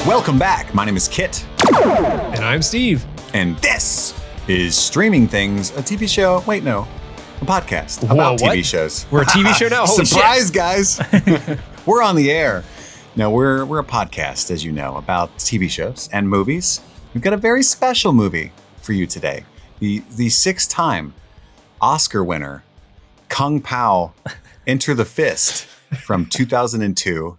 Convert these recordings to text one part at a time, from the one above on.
Welcome back. My name is Kit. And I'm Steve. And this is Streaming Things, a TV show. Wait, no. A podcast about TV shows. We're a TV show now? Holy Surprise, shit. Guys. We're on the air. No, we're a podcast, as you know, about TV shows and movies. We've got a very special movie for you today. The six-time Oscar winner, Kung Pao, Enter the Fist from 2002.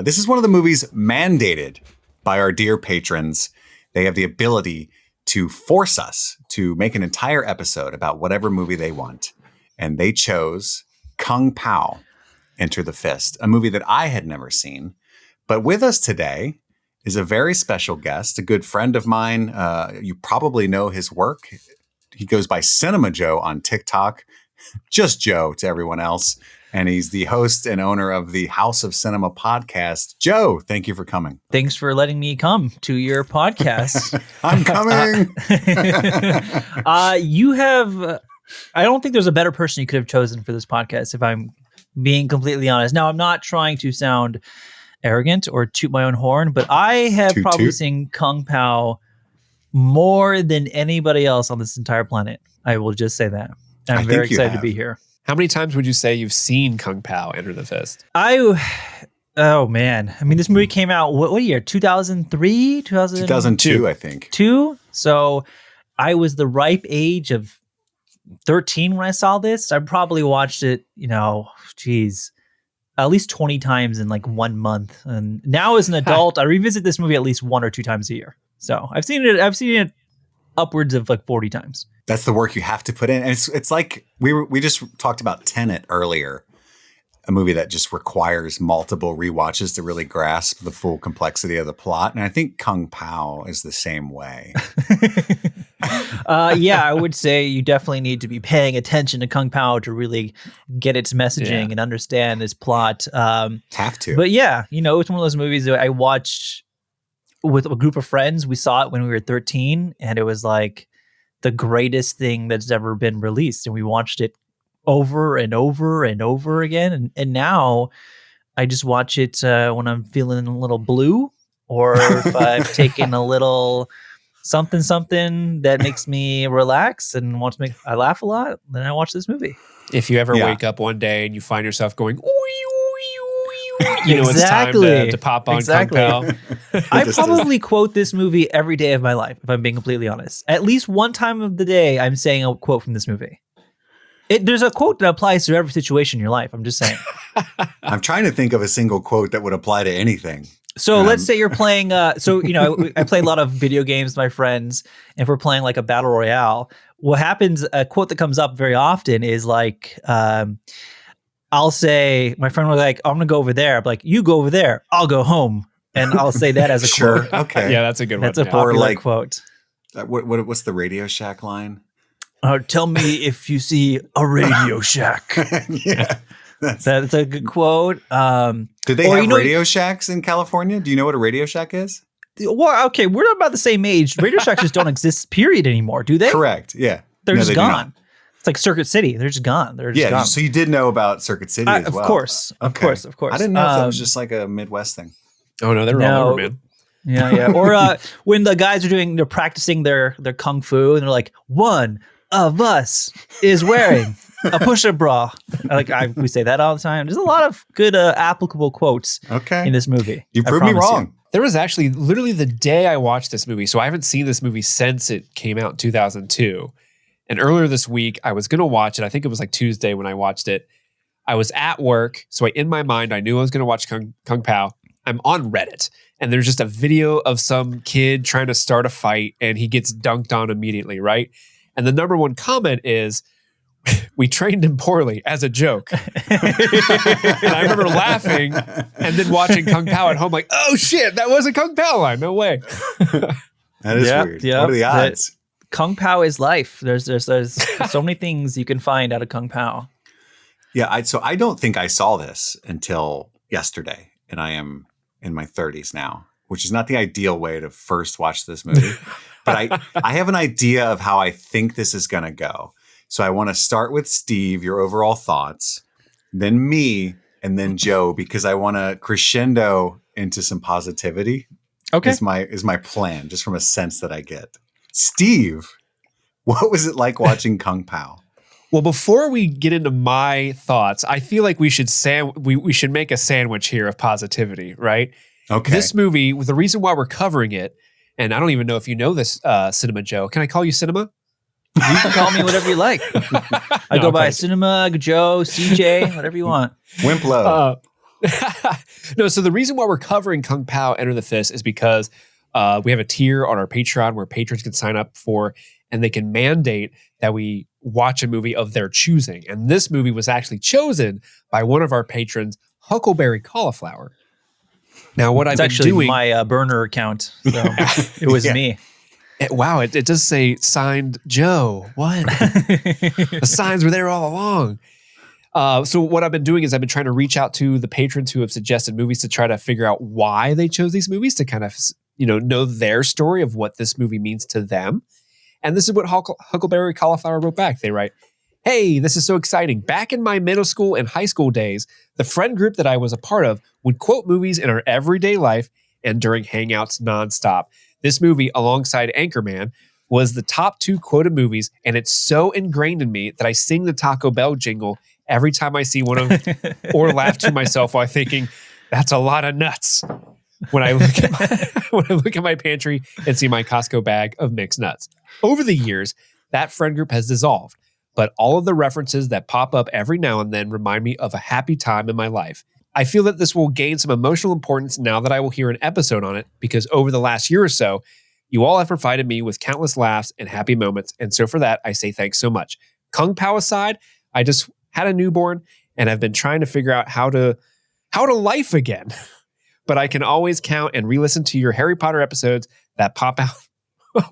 This is one of the movies mandated by our dear patrons. They have the ability to force us to make an entire episode about whatever movie they want. And they chose Kung Pao, Enter the Fist, a movie that I had never seen. But with us today is a very special guest, a good friend of mine. You probably know his work. He goes by Cinema Joe on TikTok, just Joe to everyone else. And he's the host and owner of the House of Cinema podcast. Joe, thank you for coming. Thanks for letting me come to your podcast. I'm coming. You have, I don't think there's a better person you could have chosen for this podcast, if I'm being completely honest. Now, I'm not trying to sound arrogant or toot my own horn, but I have probably seen Kung Pao more than anybody else on this entire planet. I will just say that. I'm very excited to be here. How many times would you say you've seen Kung Pao Enter the Fist? Oh man. I mean, this movie came out, what year? 2003? 2002, I think. So I was the ripe age of 13 when I saw this. I probably watched it, at least 20 times in like 1 month. And now as an adult, I revisit this movie at least 1 or 2 times a year. So I've seen it upwards of like 40 times. That's the work you have to put in. And it's like we just talked about Tenet earlier, a movie that just requires multiple rewatches to really grasp the full complexity of the plot. And I think Kung Pao is the same way. Yeah, I would say you definitely need to be paying attention to Kung Pao to really get its messaging and understand its plot. Have to. But yeah, it's one of those movies that I watched with a group of friends. We saw it when we were 13, and it was like the greatest thing that's ever been released. And we watched it over and over and over again. And now I just watch it when I'm feeling a little blue, or if I've taken a little something that makes me relax and I laugh a lot, then I watch this movie. If you ever wake up one day and you find yourself going, it's time to pop on Kung Pao. I probably quote this movie every day of my life, if I'm being completely honest. At least one time of the day, I'm saying a quote from this movie. There's a quote that applies to every situation in your life. I'm just saying. I'm trying to think of a single quote that would apply to anything. So let's say you're playing, I play a lot of video games with my friends, and if we're playing like a battle royale, what happens, a quote that comes up very often is like, I'll say, my friend was like, I'm going to go over there. I'm like, you go over there. I'll go home. And I'll say that as a quote. Okay. Yeah, that's a good one. That's a popular quote. What's the Radio Shack line? Tell me if you see a Radio Shack. Yeah. That's a good quote. Do they have Radio Shacks in California? Do you know what a Radio Shack is? Well, okay, we're about the same age. Radio Shacks just don't exist, period, anymore, do they? Correct, yeah. They're just gone. It's like Circuit City. They're just gone. Gone. So you did know about Circuit City as well. Of course. I didn't know if that was just like a Midwest thing. Oh, no, they're all over, man. Yeah. Or when the guys they're practicing their kung fu, and they're like, one of us is wearing a push-up bra. We say that all the time. There's a lot of good applicable quotes in this movie. You proved me wrong. There was actually literally the day I watched this movie, so I haven't seen this movie since it came out in 2002. And earlier this week, I was going to watch it. I think it was like Tuesday when I watched it. I was at work, so in my mind, I knew I was going to watch Kung Pao. I'm on Reddit, and there's just a video of some kid trying to start a fight, and he gets dunked on immediately, right? And the number one comment is, we trained him poorly as a joke. And I remember laughing and then watching Kung Pao at home like, oh shit, that was a Kung Pao line. No way. That is weird. What are the odds? Kung Pao is life. There's so many things you can find out of Kung Pao. Yeah, so I don't think I saw this until yesterday, and I am in my 30s now, which is not the ideal way to first watch this movie. But I have an idea of how I think this is going to go. So I want to start with Steve, your overall thoughts, then me, and then Joe, because I want to crescendo into some positivity Okay. Is my plan, just from a sense that I get. Steve, what was it like watching Kung Pao? Well, before we get into my thoughts, I feel like we should we should make a sandwich here of positivity, right? Okay. This movie, the reason why we're covering it, and I don't even know if you know this, Cinema Joe. Can I call you Cinema? You can call me whatever you like. I go by Cinema, Joe, CJ, whatever you want. Wimplo. No, so the reason why we're covering Kung Pao Enter the Fist is because we have a tier on our Patreon where patrons can sign up for, and they can mandate that we watch a movie of their choosing. And this movie was actually chosen by one of our patrons, Huckleberry Cauliflower. Now, what I've been doing... It's actually my burner account, so it was me. Wow, it does say signed Joe. What? The signs were there all along. So what I've been doing is I've been trying to reach out to the patrons who have suggested movies to try to figure out why they chose these movies, to kind of know their story of what this movie means to them. And this is what Huckleberry Cauliflower wrote back. They write, "Hey, this is so exciting. Back in my middle school and high school days, the friend group that I was a part of would quote movies in our everyday life and during hangouts nonstop. This movie, alongside Anchorman, was the top 2 quoted movies, and it's so ingrained in me that I sing the Taco Bell jingle every time I see one of them, or laugh to myself while thinking, that's a lot of nuts. When I look at my pantry and see my Costco bag of mixed nuts. Over the years, that friend group has dissolved, but all of the references that pop up every now and then remind me of a happy time in my life. I feel that this will gain some emotional importance now that I will hear an episode on it, because over the last year or so, you all have provided me with countless laughs and happy moments, and so for that, I say thanks so much. Kung Pao aside, I just had a newborn and have been trying to figure out how to life again. But I can always count and re-listen to your Harry Potter episodes that pop out.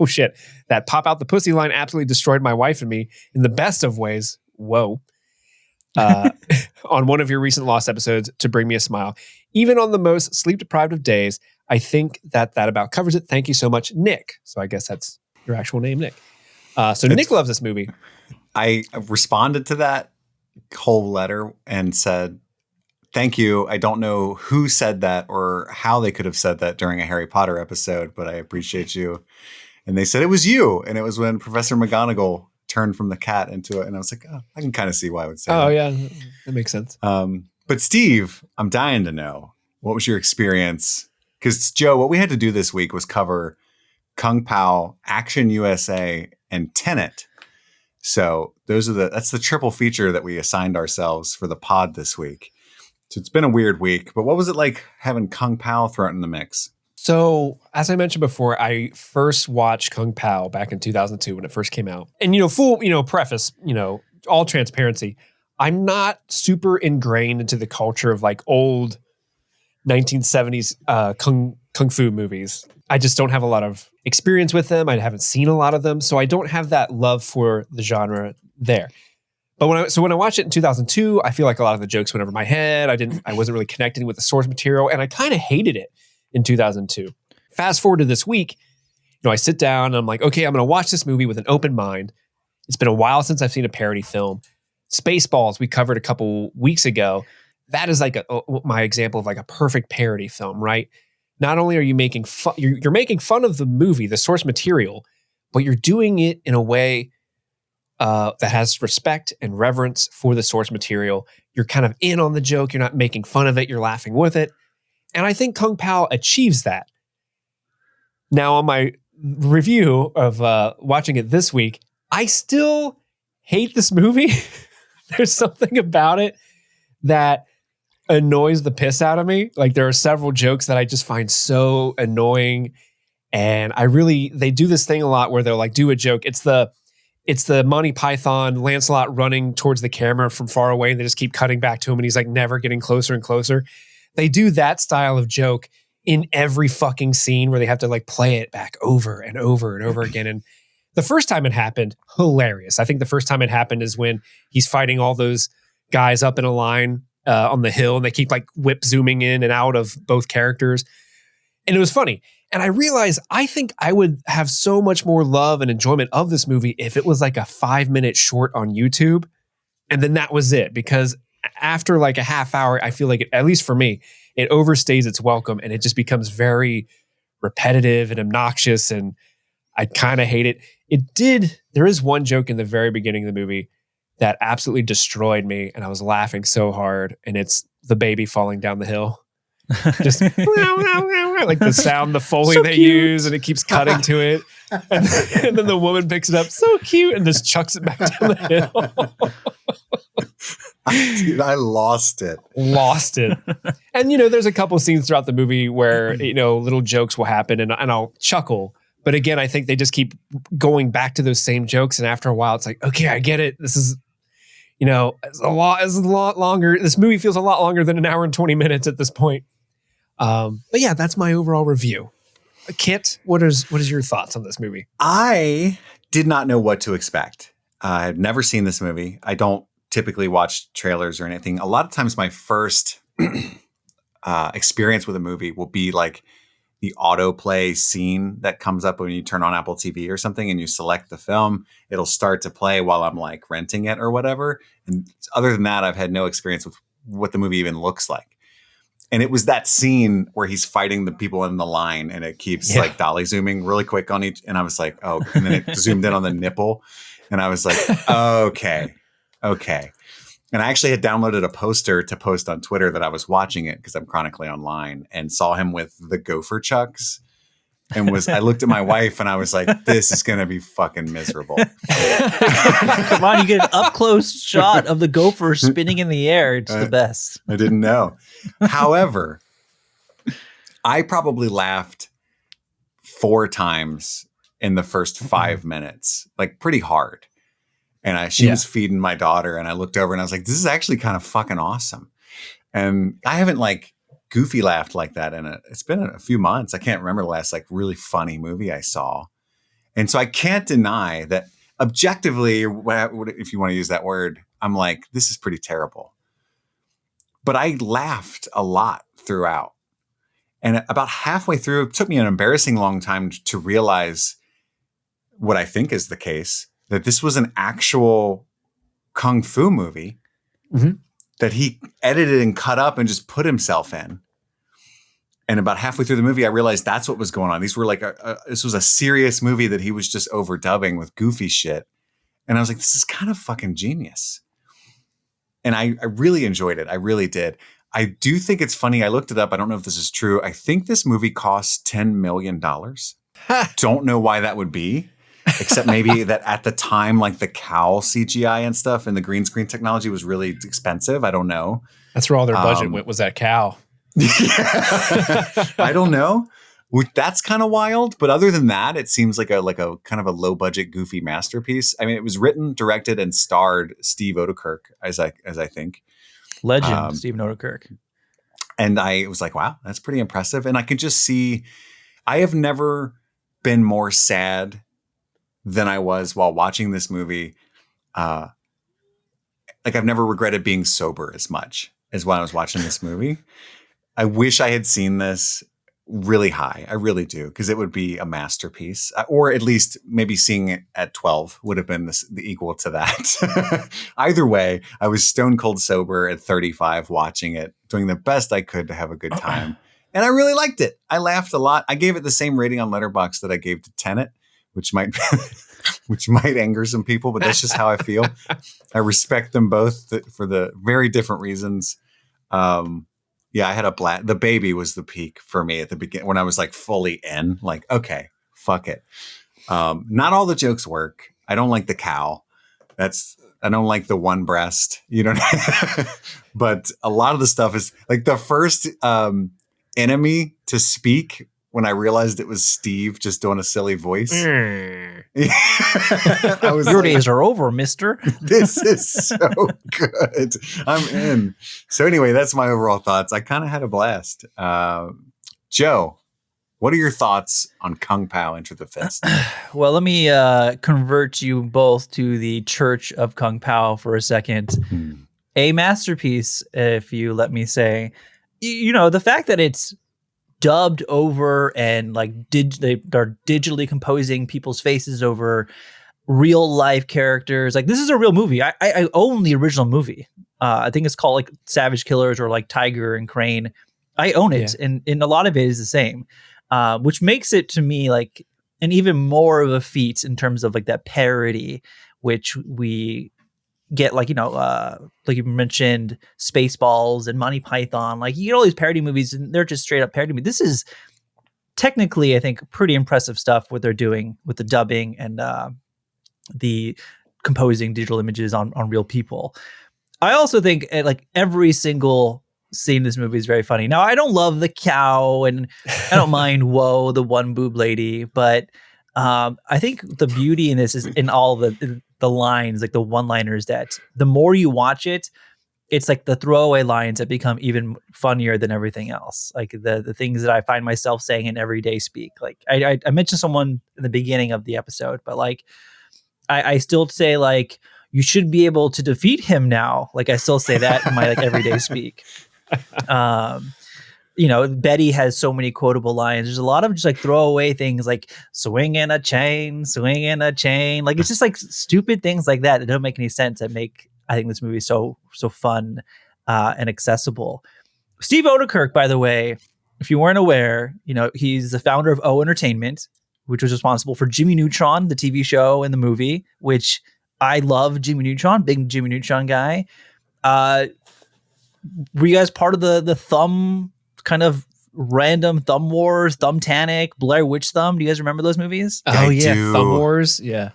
Oh shit. That pop out the pussy line absolutely destroyed my wife and me in the best of ways. Whoa. On one of your recent Lost episodes to bring me a smile. Even on the most sleep-deprived of days, I think that about covers it. Thank you so much, Nick. So I guess that's your actual name, Nick. Nick loves this movie. I responded to that whole letter and said, thank you. I don't know who said that or how they could have said that during a Harry Potter episode, but I appreciate you. And they said it was you. And it was when Professor McGonagall turned from the cat into it. And I was like, oh, I can kind of see why I would say that. Oh, yeah. That makes sense. But Steve, I'm dying to know, what was your experience? Because Joe, what we had to do this week was cover Kung Pao, Action USA, and Tenet. So that's the triple feature that we assigned ourselves for the pod this week. So it's been a weird week, but what was it like having Kung Pao thrown in the mix? So, as I mentioned before, I first watched Kung Pao back in 2002 when it first came out. And, full, preface, all transparency, I'm not super ingrained into the culture of like old 1970s kung fu movies. I just don't have a lot of experience with them. I haven't seen a lot of them. So I don't have that love for the genre there. But when I watched it in 2002, I feel like a lot of the jokes went over my head. I wasn't really connecting with the source material, and I kind of hated it in 2002. Fast forward to this week, I sit down and I'm like, okay, I'm going to watch this movie with an open mind. It's been a while since I've seen a parody film. Spaceballs, we covered a couple weeks ago. That is like my example of like a perfect parody film, right? Not only are you making fun, you're making fun of the movie, the source material, but you're doing it in a way that has respect and reverence for the source material. You're kind of in on the joke. You're not making fun of it. You're laughing with it. And I think Kung Pao achieves that. Now, on my review of watching it this week, I still hate this movie. There's something about it that annoys the piss out of me. Like, there are several jokes that I just find so annoying. And they do this thing a lot where they'll like do a joke. It's the Monty Python Lancelot running towards the camera from far away, and they just keep cutting back to him, and he's like never getting closer and closer. They do that style of joke in every fucking scene where they have to like play it back over and over and over again. And the first time it happened, hilarious. I think the first time it happened is when he's fighting all those guys up in a line on the hill, and they keep like whip zooming in and out of both characters. And it was funny. And I realized I think I would have so much more love and enjoyment of this movie if it was like a 5-minute short on YouTube. And then that was it. Because after like a half hour, I feel like, at least for me, it overstays its welcome and it just becomes very repetitive and obnoxious, and I kind of hate it. There is one joke in the very beginning of the movie that absolutely destroyed me, and I was laughing so hard, and it's the baby falling down the hill. Just like the sound, the Foley they use, and it keeps cutting to it. And then the woman picks it up, so cute, and just chucks it back down the hill. Dude, I lost it. And, there's a couple scenes throughout the movie where, little jokes will happen and I'll chuckle. But again, I think they just keep going back to those same jokes. And after a while, it's like, okay, I get it. This is, it's a lot longer. This movie feels a lot longer than an hour and 20 minutes at this point. But yeah, that's my overall review. Kit, what is your thoughts on this movie? I did not know what to expect. I've never seen this movie. I don't typically watch trailers or anything. A lot of times my first experience with a movie will be like the autoplay scene that comes up when you turn on Apple TV or something and you select the film. It'll start to play while I'm like renting it or whatever. And other than that, I've had no experience with what the movie even looks like. And it was that scene where he's fighting the people in the line and it keeps like dolly zooming really quick on each. And I was like, oh, and then it zoomed in on the nipple. And I was like, okay. And I actually had downloaded a poster to post on Twitter that I was watching it because I'm chronically online and saw him with the gopher chucks. And I looked at my wife and I was like, this is going to be fucking miserable. Come on, you get an up close shot of the gopher spinning in the air. It's the best. I didn't know. However, I probably laughed 4 times in the first 5 minutes, like pretty hard. And she was feeding my daughter and I looked over and I was like, this is actually kind of fucking awesome. And I haven't like goofy laughed like that it's been a few months. I can't remember the last like really funny movie I saw. And so I can't deny that objectively, if you want to use that word, I'm like, this is pretty terrible. But I laughed a lot throughout. And about halfway through, it took me an embarrassing long time to realize what I think is the case, that this was an actual kung fu movie that he edited and cut up and just put himself in. And about halfway through the movie, I realized that's what was going on. These were like, this was a serious movie that he was just overdubbing with goofy shit. And I was like, this is kind of fucking genius. And I really enjoyed it. I really did. I do think it's funny. I looked it up. I don't know if this is true. I think this movie cost $10 million. Don't know why that would be. Except maybe that at the time, like the cowl CGI and stuff and the green screen technology was really expensive. I don't know. That's where all their budget went, was that cow. I don't know. That's kind of wild. But other than that, it seems like a kind of a low budget, goofy masterpiece. I mean, it was written, directed, and starred Steve Odekirk, as I think. Legend, Steve Odekirk. And I was like, wow, that's pretty impressive. And I could just see, I have never been more sad than I was while watching this movie. Like I've never regretted being sober as much as when I was watching this movie. I wish I had seen this really high. I really do. Because it would be a masterpiece, or at least maybe seeing it at 12 would have been the equal to that. Either way, I was stone cold sober at 35 watching it, doing the best I could to have a good time. And I really liked it. I laughed a lot. I gave it the same rating on Letterboxd that I gave to Tenet, which might anger some people, but that's just how I feel. I respect them both for the very different reasons. Yeah, I had a blast. The baby was the peak for me at the beginning when I was like fully in, like, okay, fuck it. Not all the jokes work. I don't like the cow. I don't like the one breast, but a lot of the stuff is like the first enemy to speak when I realized it was Steve just doing a silly voice. I was Your days are over, mister. This is so good. I'm in. So anyway, that's my overall thoughts. I kind of had a blast. Joe, what are your thoughts on Kung Pao Enter the Fist? Well, let me convert you both to the Church of Kung Pao for a second. A masterpiece, if you let me say. The fact that it's dubbed over and like they're digitally composing people's faces over real life characters. Like this is a real movie. I own the original movie. I think it's called like Savage Killers or like Tiger and Crane. I own it, and a lot of it is the same. which makes it to me like an even more of a feat in terms of like that parody, which we get like, like you mentioned Spaceballs and Monty Python, like you get all these parody movies and they're just straight up parody. This is technically, I think, pretty impressive stuff what they're doing with the dubbing and the composing digital images on real people. I also think like every single scene in this movie is very funny. Now, I don't love the cow and I don't mind whoa, the one boob lady, but I think the beauty in this is in all the lines, like the one-liners, that the more you watch it, it's like the throwaway lines that become even funnier than everything else. Like the things that I find myself saying in everyday speak. Like I mentioned someone in the beginning of the episode, but like I still say like, you should be able to defeat him now. Like I still say that in my like everyday speak. Betty has so many quotable lines. There's a lot of just like throwaway things like swing in a chain. Like it's just like stupid things like that don't make any sense, that make, I think, this movie so fun and accessible. Steve Odekirk, by the way, if you weren't aware, he's the founder of O Entertainment, which was responsible for Jimmy Neutron, the TV show and the movie, which I love. Jimmy Neutron, big Jimmy Neutron guy. Were you guys part of the Thumb kind of random Thumb Wars, Thumbtanic, Blair Witch Thumb? Do you guys remember those movies? Oh, yeah. Do. Thumb Wars. Yeah.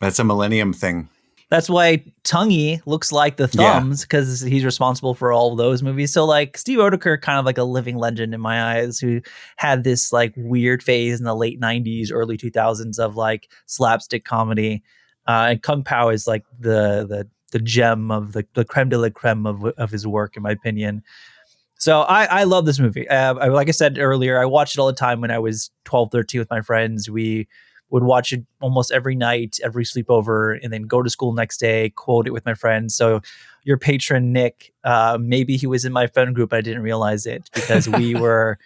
That's a Millennium thing. That's why Tonguey looks like the thumbs, because he's responsible for all of those movies. So like Steve Odekirk, kind of like a living legend in my eyes, who had this like weird phase in the late 90s, early 2000s of like slapstick comedy. And Kung Pao is like the gem of the creme de la creme of his work, in my opinion. So I love this movie. Like I said earlier, I watched it all the time when I was 12, 13 with my friends. We would watch it almost every night, every sleepover, and then go to school next day, quote it with my friends. So your patron, Nick, maybe he was in my friend group, but I didn't realize it, because we were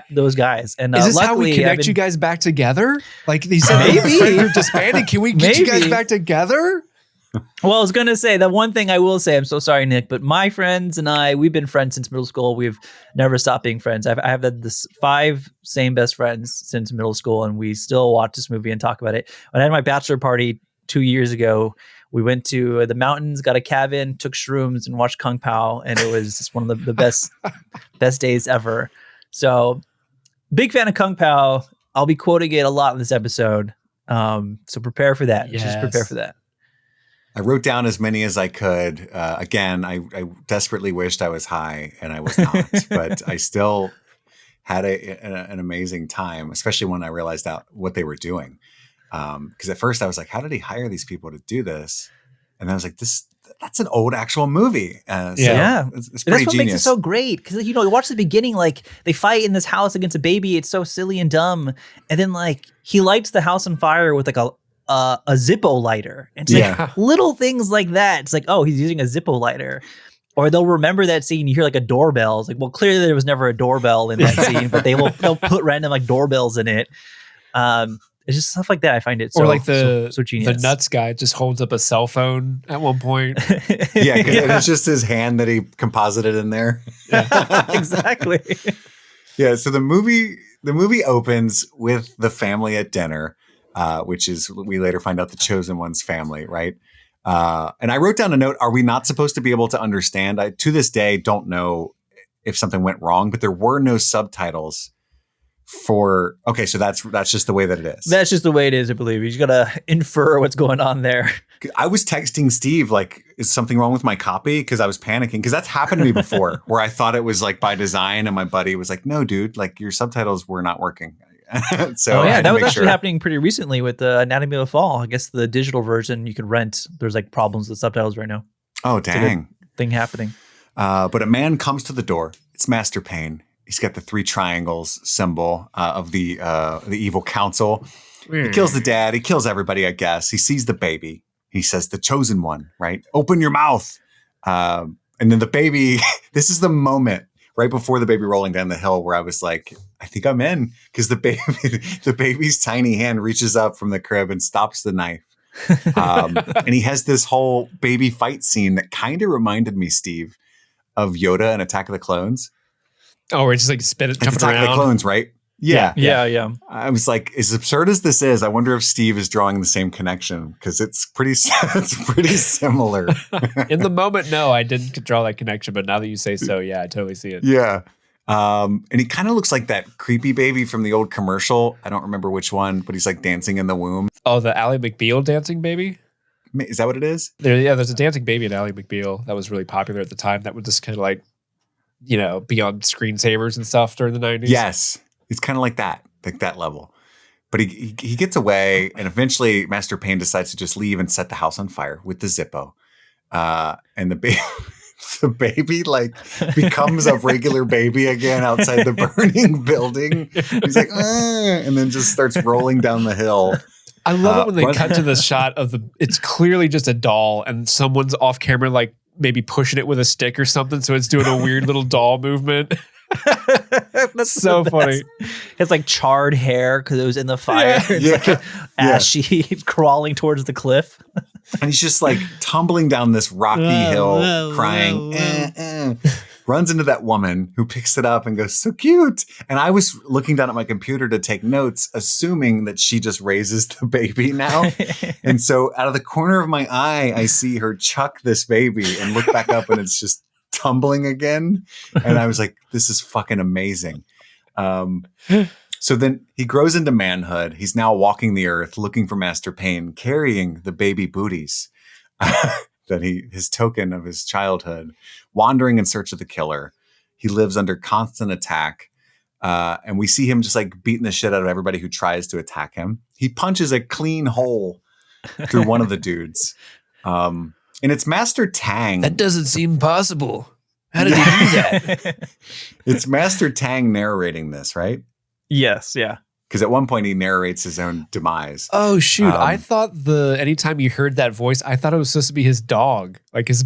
those guys. And is this luckily, how we connect you guys back together? Like they said, maybe friend group disbanded. Can we get you guys back together? Well, I was going to say that one thing I will say, I'm so sorry, Nick, but my friends and I, we've been friends since middle school. We've never stopped being friends. I have had this 5 same best friends since middle school, and we still watch this movie and talk about it. When I had my bachelor party 2 years ago, we went to the mountains, got a cabin, took shrooms, and watched Kung Pao, and it was just one of the best days ever. So, big fan of Kung Pao. I'll be quoting it a lot in this episode. So prepare for that. Yes. Just prepare for that. I wrote down as many as I could. Again, I desperately wished I was high, and I was not, but I still had an amazing time, especially when I realized out what they were doing. Because at first I was like, how did he hire these people to do this? And then I was like, that's an old actual movie. It's pretty that's what genius. makes it so great. Because, you watch the beginning, like they fight in this house against a baby. It's so silly and dumb. And then like he lights the house on fire with like a Zippo lighter. And it's like little things like that. It's like, oh, he's using a Zippo lighter. Or they'll remember that scene. You hear like a doorbell. It's like, well, clearly there was never a doorbell in that scene, but they'll put random like doorbells in it. It's just stuff like that. I find it so, or like so genius. The nuts guy just holds up a cell phone at one point. Yeah, it's just his hand that he composited in there. Yeah. Exactly. Yeah, so the movie opens with the family at dinner, which is, we later find out, the chosen one's family, right? And I wrote down a note: are we not supposed to be able to understand? I, to this day, don't know if something went wrong, but there were no subtitles for. Okay, so that's just the way that it is. That's just the way it is, I believe. You just gotta infer what's going on there. I was texting Steve like, is something wrong with my copy? Because I was panicking, because that's happened to me before, where I thought it was like by design, and my buddy was like, no, dude, like your subtitles were not working. So that was actually happening pretty recently with Anatomy of a Fall. I guess the digital version you could rent. There's like problems with subtitles right now. Oh, dang. Thing happening. But a man comes to the door. It's Master Payne. He's got the 3 triangles symbol of the evil council. He kills the dad. He kills everybody, I guess. He sees the baby. He says, the chosen one, right? Open your mouth. And then the baby, this is the moment right before the baby rolling down the hill where I was like, I think I'm in, because the baby's tiny hand reaches up from the crib and stops the knife. And he has this whole baby fight scene that kind of reminded me, Steve, of Yoda and Attack of the Clones. Oh, we're just like jumping Attack around. the Clones, right? Yeah. Yeah. I was like, as absurd as this is, I wonder if Steve is drawing the same connection because it's pretty similar. In the moment, no, I didn't draw that connection, but now that you say so, yeah, I totally see it. Yeah. And he kind of looks like that creepy baby from the old commercial. I don't remember which one, but he's like dancing in the womb. Oh, the Ally McBeal dancing baby? Is that what it is? There's a dancing baby in Ally McBeal that was really popular at the time that would just kind of like, be on screensavers and stuff during the 90s. Yes. It's kind of like that level. But he gets away, and eventually Master Payne decides to just leave and set the house on fire with the Zippo. And the baby like becomes a regular baby again outside the burning building. He's like, and then just starts rolling down the hill. I love it when they cut to the shot of it's clearly just a doll and someone's off camera, like maybe pushing it with a stick or something. So it's doing a weird little doll movement. That's so funny. It's like charred hair because it was in the fire. It's like ashy crawling towards the cliff. And he's just like tumbling down this rocky hill, crying, runs into that woman who picks it up and goes, so cute. And I was looking down at my computer to take notes, assuming that she just raises the baby now. And so out of the corner of my eye, I see her chuck this baby and look back up and it's just tumbling again. And I was like, this is fucking amazing. So then he grows into manhood. He's now walking the earth, looking for Master Payne, carrying the baby booties that his token of his childhood, wandering in search of the killer. He lives under constant attack. And we see him just like beating the shit out of everybody who tries to attack him. He punches a clean hole through one of the dudes. And it's Master Tang. That doesn't seem possible. How did he do that? It's Master Tang narrating this, right? Yes, yeah. Because at one point he narrates his own demise. Oh shoot! I thought anytime you heard that voice, I thought it was supposed to be his dog. Like his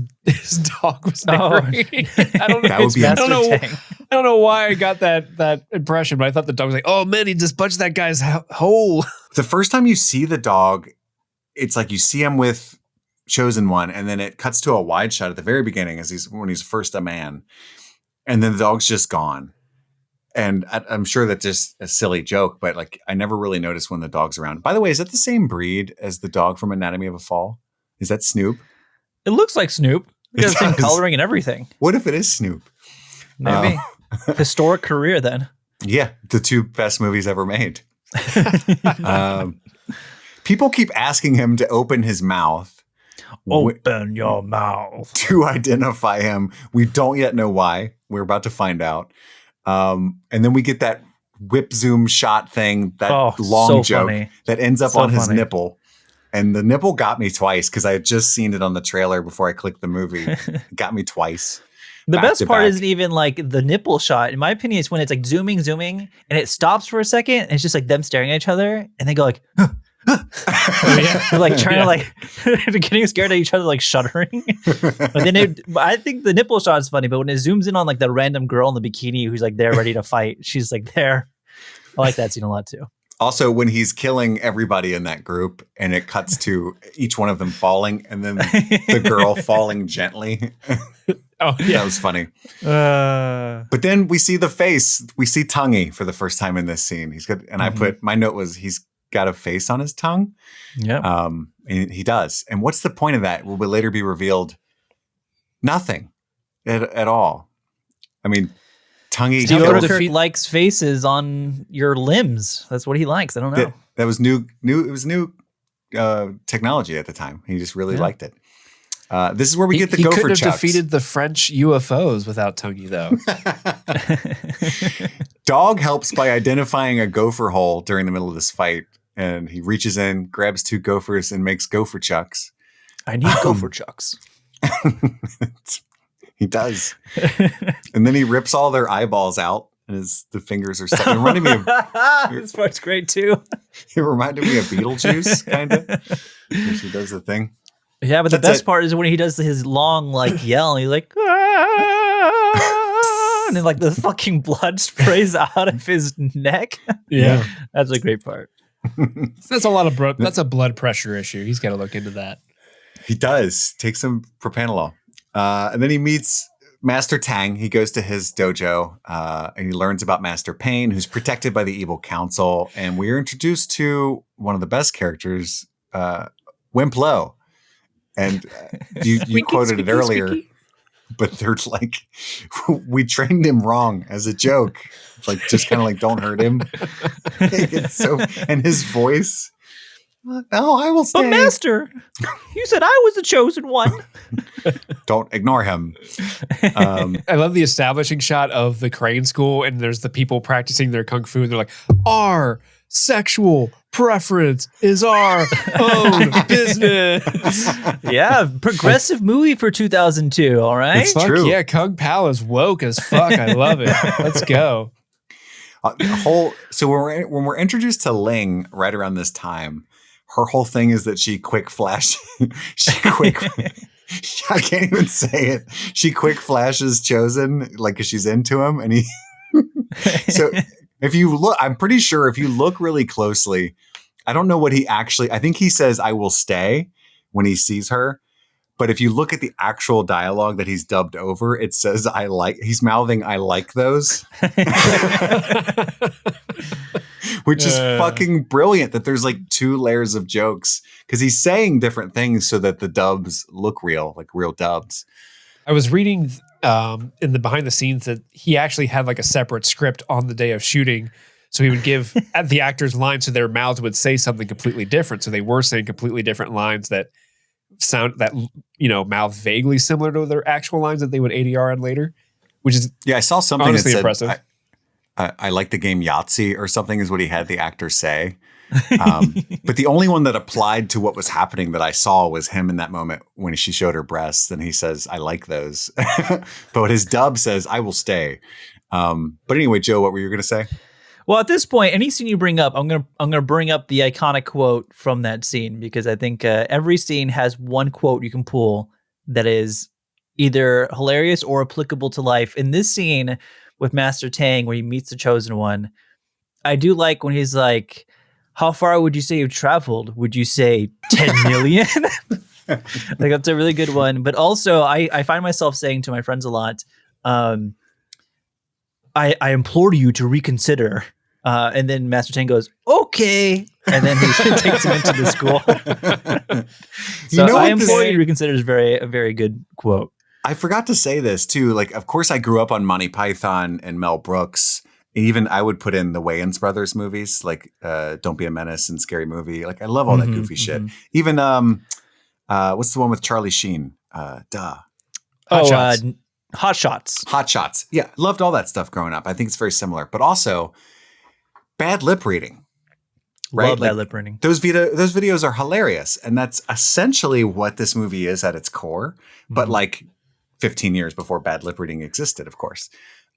dog was narrating. I don't know. That would be I don't know why I got that impression, but I thought the dog was like, "Oh man, he just punched that guy's hole." The first time you see the dog, it's like you see him with Chosen One, and then it cuts to a wide shot at the very beginning when he's first a man, and then the dog's just gone. And I'm sure that's just a silly joke, but like I never really noticed when the dog's around. By the way, is that the same breed as the dog from Anatomy of a Fall? Is that Snoop? It looks like Snoop. It got the same coloring and everything. What if it is Snoop? Maybe. Historic career then. Yeah, the two best movies ever made. People keep asking him to open his mouth. Open your mouth. To identify him. We don't yet know why. We're about to find out. And then we get that whip zoom shot thing, that long joke that ends up on his nipple. And the nipple got me twice because I had just seen it on the trailer before I clicked the movie. It got me twice. The best part isn't even like the nipple shot. In my opinion, it's when it's like zooming, and it stops for a second. And it's just like them staring at each other and they go like, they're like trying to like getting scared at each other, like shuddering. But then I think the nipple shot is funny, but when it zooms in on like the random girl in the bikini who's like there ready to fight, she's like there. I like that scene a lot too. Also, when he's killing everybody in that group and it cuts to each one of them falling and then the girl falling gently. Oh, yeah. That was funny. But then we see the face. We see Tonguey for the first time in this scene. He's got, and I put, my note was he's got a face on his tongue. Yeah. And he does. And what's the point of that? Will later be revealed? Nothing at all. I mean, Tonguey. Steve likes faces on your limbs. That's what he likes. I don't know. That was new. It was new technology at the time. He just really liked it. This is where we get the gopher chucks. He couldn't have defeated the French UFOs without Tonguey, though. Dog helps by identifying a gopher hole during the middle of this fight. And he reaches in, grabs two gophers, and makes gopher chucks. I need gopher chucks. He does. And then he rips all their eyeballs out, and the fingers are stuck. It reminded me of... This part's great, too. It reminded me of Beetlejuice, kind of. When she does the thing. Yeah, but the best part is when he does his long, like, yell, and he's like... and then, like, the fucking blood sprays out of his neck. Yeah. That's a great part. That's a blood pressure issue. He's got to look into that. He does. Take some propranolol. And then he meets Master Tang, he goes to his dojo and he learns about Master Pain, who's protected by the evil council. And we are introduced to one of the best characters, Wimp Lo. And you quoted it earlier, but they're like, we trained him wrong as a joke. Like, just kind of like, don't hurt him. It's so, and his voice. No, I will stay. But Master, you said I was the chosen one. Don't ignore him. I love the establishing shot of the crane school, and there's the people practicing their kung fu, and they're like, our sexual preference is our own business. Yeah, progressive movie for 2002, all right? It's Fuck true. yeah, Kung Pao is woke as fuck. I love it. Let's go. So when we're introduced to Ling right around this time, her whole thing is that she quick flash. I can't even say it. She quick flashes Chosen like she's into him, and he. So if you look, I'm pretty sure if you look really closely, I don't know what he actually. I think he says "I will stay" when he sees her. But if you look at the actual dialogue that he's dubbed over, it says "I like." He's mouthing "I like those," which is fucking brilliant. That there's like 2 layers of jokes because he's saying different things so that the dubs look real, like real dubs. I was reading in the behind the scenes that he actually had like a separate script on the day of shooting. So he would give the actors lines so their mouths would say something completely different. So they were saying completely different lines that mouth vaguely similar to their actual lines that they would ADR on later, which is I saw something honestly that said, impressive. I like the game Yahtzee or something is what he had the actor say. But the only one that applied to what was happening that I saw was him in that moment when she showed her breasts and he says, I like those. But his dub says, I will stay. But anyway, Joe, what were you going to say? Well, at this point, any scene you bring up, I'm gonna bring up the iconic quote from that scene because I think every scene has one quote you can pull that is either hilarious or applicable to life. In this scene with Master Tang, where he meets the Chosen One, I do like when he's like, "How far would you say you've traveled? Would you say 10 million?" Like that's a really good one. But also, I find myself saying to my friends a lot, I implore you to reconsider. And then Master Tang goes, okay. And then he takes him into the school. So I implore you to reconsider is a very good quote. I forgot to say this too. Like, of course I grew up on Monty Python and Mel Brooks. Even I would put in the Wayans Brothers movies, like Don't Be a Menace and Scary Movie. Like I love all that goofy shit. Even what's the one with Charlie Sheen? Hot Shots. Hot Shots. Yeah, loved all that stuff growing up. I think it's very similar, but also bad lip reading. Right? Love bad lip reading. Those videos are hilarious, and that's essentially what this movie is at its core. But like 15 years before bad lip reading existed, of course.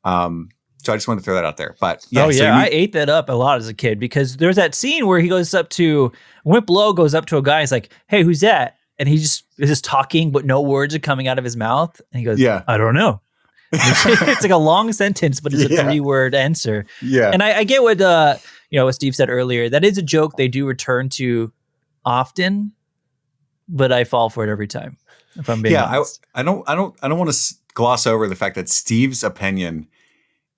So I just wanted to throw that out there. But yeah, I ate that up a lot as a kid because there's that scene where he goes up to Wimp Lo goes up to a guy. He's like, "Hey, who's that?" And he is just talking, but no words are coming out of his mouth. And he goes, "Yeah, I don't know." It's like a long sentence, but it's a 3-word answer. Yeah, and I get what what Steve said earlier. That is a joke they do return to often, but I fall for it every time. If I'm being honest. I don't want to gloss over the fact that Steve's opinion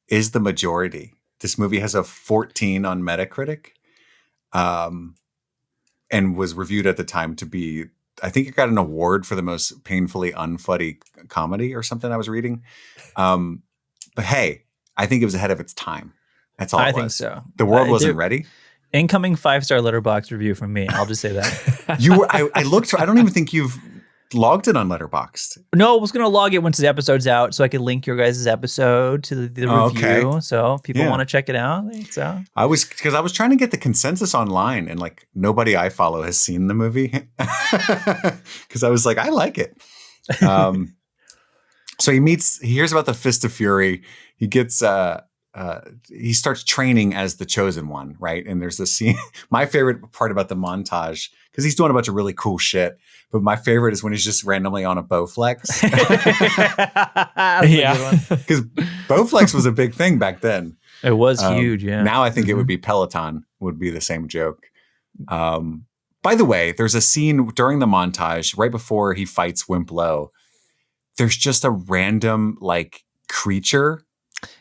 is the majority. This movie has a 14 on Metacritic, and was reviewed at the time to be. I think it got an award for the most painfully unfunny comedy or something I was reading. But hey, I think it was ahead of its time. That's all I it was. think so. The world wasn't ready. Incoming 5-star Letterboxd review from me. I'll just say that. You were. I looked. I don't even think you've logged it on Letterboxd. No, I was going to log it once the episode's out so I could link your guys' episode to the review. Okay. So if people want to check it out. So I was trying to get the consensus online and like nobody I follow has seen the movie because I was like, I like it. So he hears about the Fist of Fury. He gets, he starts training as the Chosen One, right? And there's this scene. My favorite part about the montage, because he's doing a bunch of really cool shit, but my favorite is when he's just randomly on a Bowflex. Yeah, because Bowflex was a big thing back then. It was huge. Yeah. Now I think it would be Peloton would be the same joke. By the way, there's a scene during the montage right before he fights Wimp Lo. there's just a random like creature.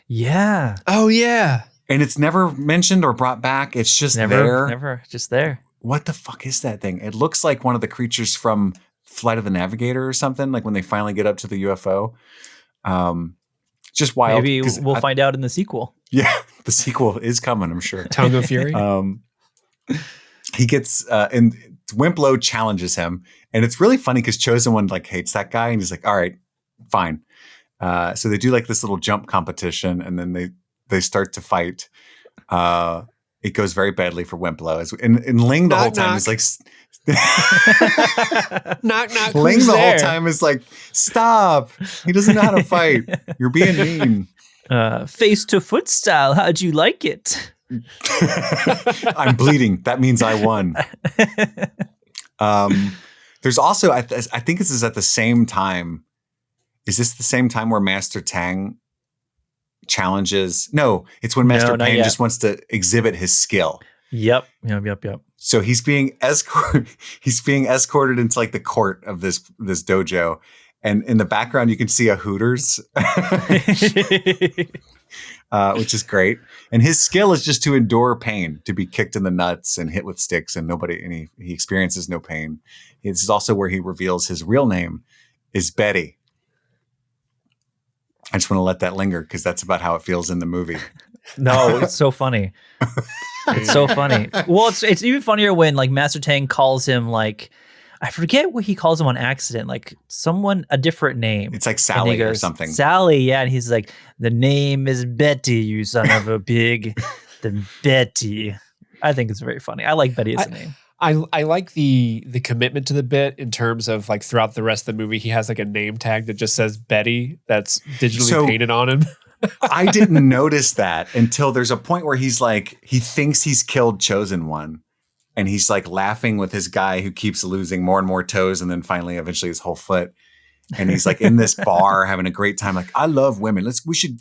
Yeah. Oh yeah. And it's never mentioned or brought back. It's just there. Never. Just there. What the fuck is that thing? It looks like one of the creatures from Flight of the Navigator or something, like when they finally get up to the UFO. Just wild. Maybe we'll find out in the sequel. Yeah, the sequel is coming, I'm sure. Tongue of Fury. He gets and Wimplo challenges him, and it's really funny because Chosen One like hates that guy, and he's like, "All right, fine." So they do like this little jump competition, and then they start to fight. It goes very badly for Wimplo. And Ling the whole time is like, knock knock. Ling the whole time is like, stop! He doesn't know how to fight. You're being mean. Face to foot style. How'd you like it? I'm bleeding. That means I won. There's also, I think this is at the same time. Is this the same time where Master Tang challenges? No, it's when Master Pain just wants to exhibit his skill. Yep. So he's being escorted into like the court of this dojo. And in the background, you can see a Hooters, which is great. And his skill is just to endure pain, to be kicked in the nuts and hit with sticks, and he experiences no pain. This is also where he reveals his real name is Betty. I just want to let that linger because that's about how it feels in the movie. No, it's so funny. It's so funny. Well, it's even funnier when like Master Tang calls him like, I forget what he calls him on accident, like a different name. It's like Sally or something. Sally, yeah. And he's like, the name is Betty, you son of a pig. The Betty. I think it's very funny. I like Betty as a name. I like the commitment to the bit in terms of like throughout the rest of the movie, he has like a name tag that just says Betty that's digitally painted on him. I didn't notice that until there's a point where he's like, he thinks he's killed Chosen One. And he's like laughing with his guy who keeps losing more and more toes. And then finally, eventually his whole foot. And he's like in this bar having a great time. Like, I love women. We should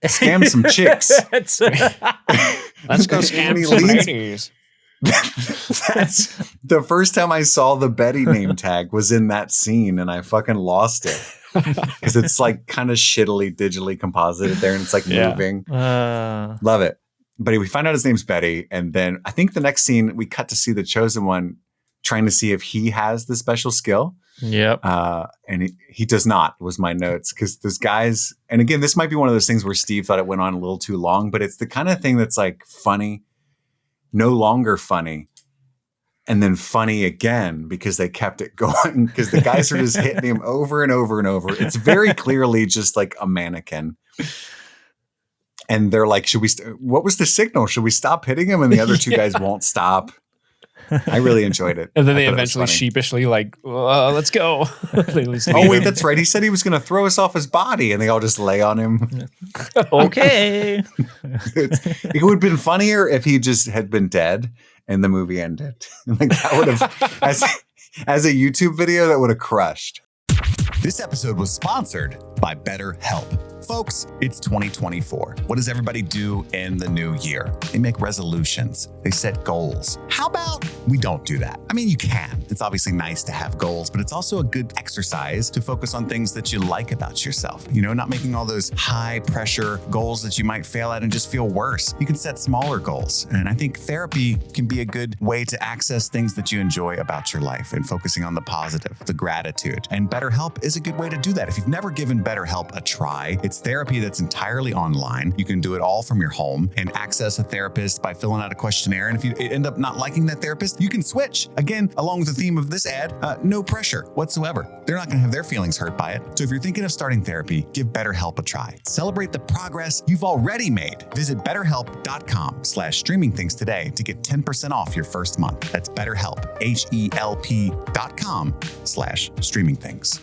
scam some chicks. Let's go scam some ladies. That's the first time I saw the Betty name tag was in that scene, and I fucking lost it because it's like kind of shittily digitally composited there, and it's like moving. Love it. But we find out his name's Betty, and then I think the next scene we cut to see the Chosen One trying to see if he has the special skill. Yep. And he does not, was my notes, because those guys, and again, this might be one of those things where Steve thought it went on a little too long, but it's the kind of thing that's like funny, no longer funny, and then funny again because they kept it going because the guys are just hitting him over and over and over. It's very clearly just like a mannequin. And they're like, what was the signal? Should we stop hitting him? And the other two guys won't stop. I really enjoyed it. And then they eventually sheepishly like, let's go. Oh, wait, that's right. He said he was going to throw us off his body and they all just lay on him. Okay. It would have been funnier if he just had been dead and the movie ended. Like that would have, as a YouTube video, that would have crushed. This episode was sponsored by BetterHelp. Folks, it's 2024. What does everybody do in the new year? They make resolutions. They set goals. How about we don't do that? I mean, you can. It's obviously nice to have goals, but it's also a good exercise to focus on things that you like about yourself. You know, not making all those high pressure goals that you might fail at and just feel worse. You can set smaller goals. And I think therapy can be a good way to access things that you enjoy about your life and focusing on the positive, the gratitude. And BetterHelp is a good way to do that. If you've never given BetterHelp a try, it's therapy that's entirely online. You can do it all from your home and access a therapist by filling out a questionnaire. And if you end up not liking that therapist, you can switch. Again, along with the theme of this ad, no pressure whatsoever. They're not going to have their feelings hurt by it. So if you're thinking of starting therapy, give BetterHelp a try. Celebrate the progress you've already made. Visit BetterHelp.com/streamingthings today to get 10% off your first month. That's BetterHelp, HELP.com/streamingthings.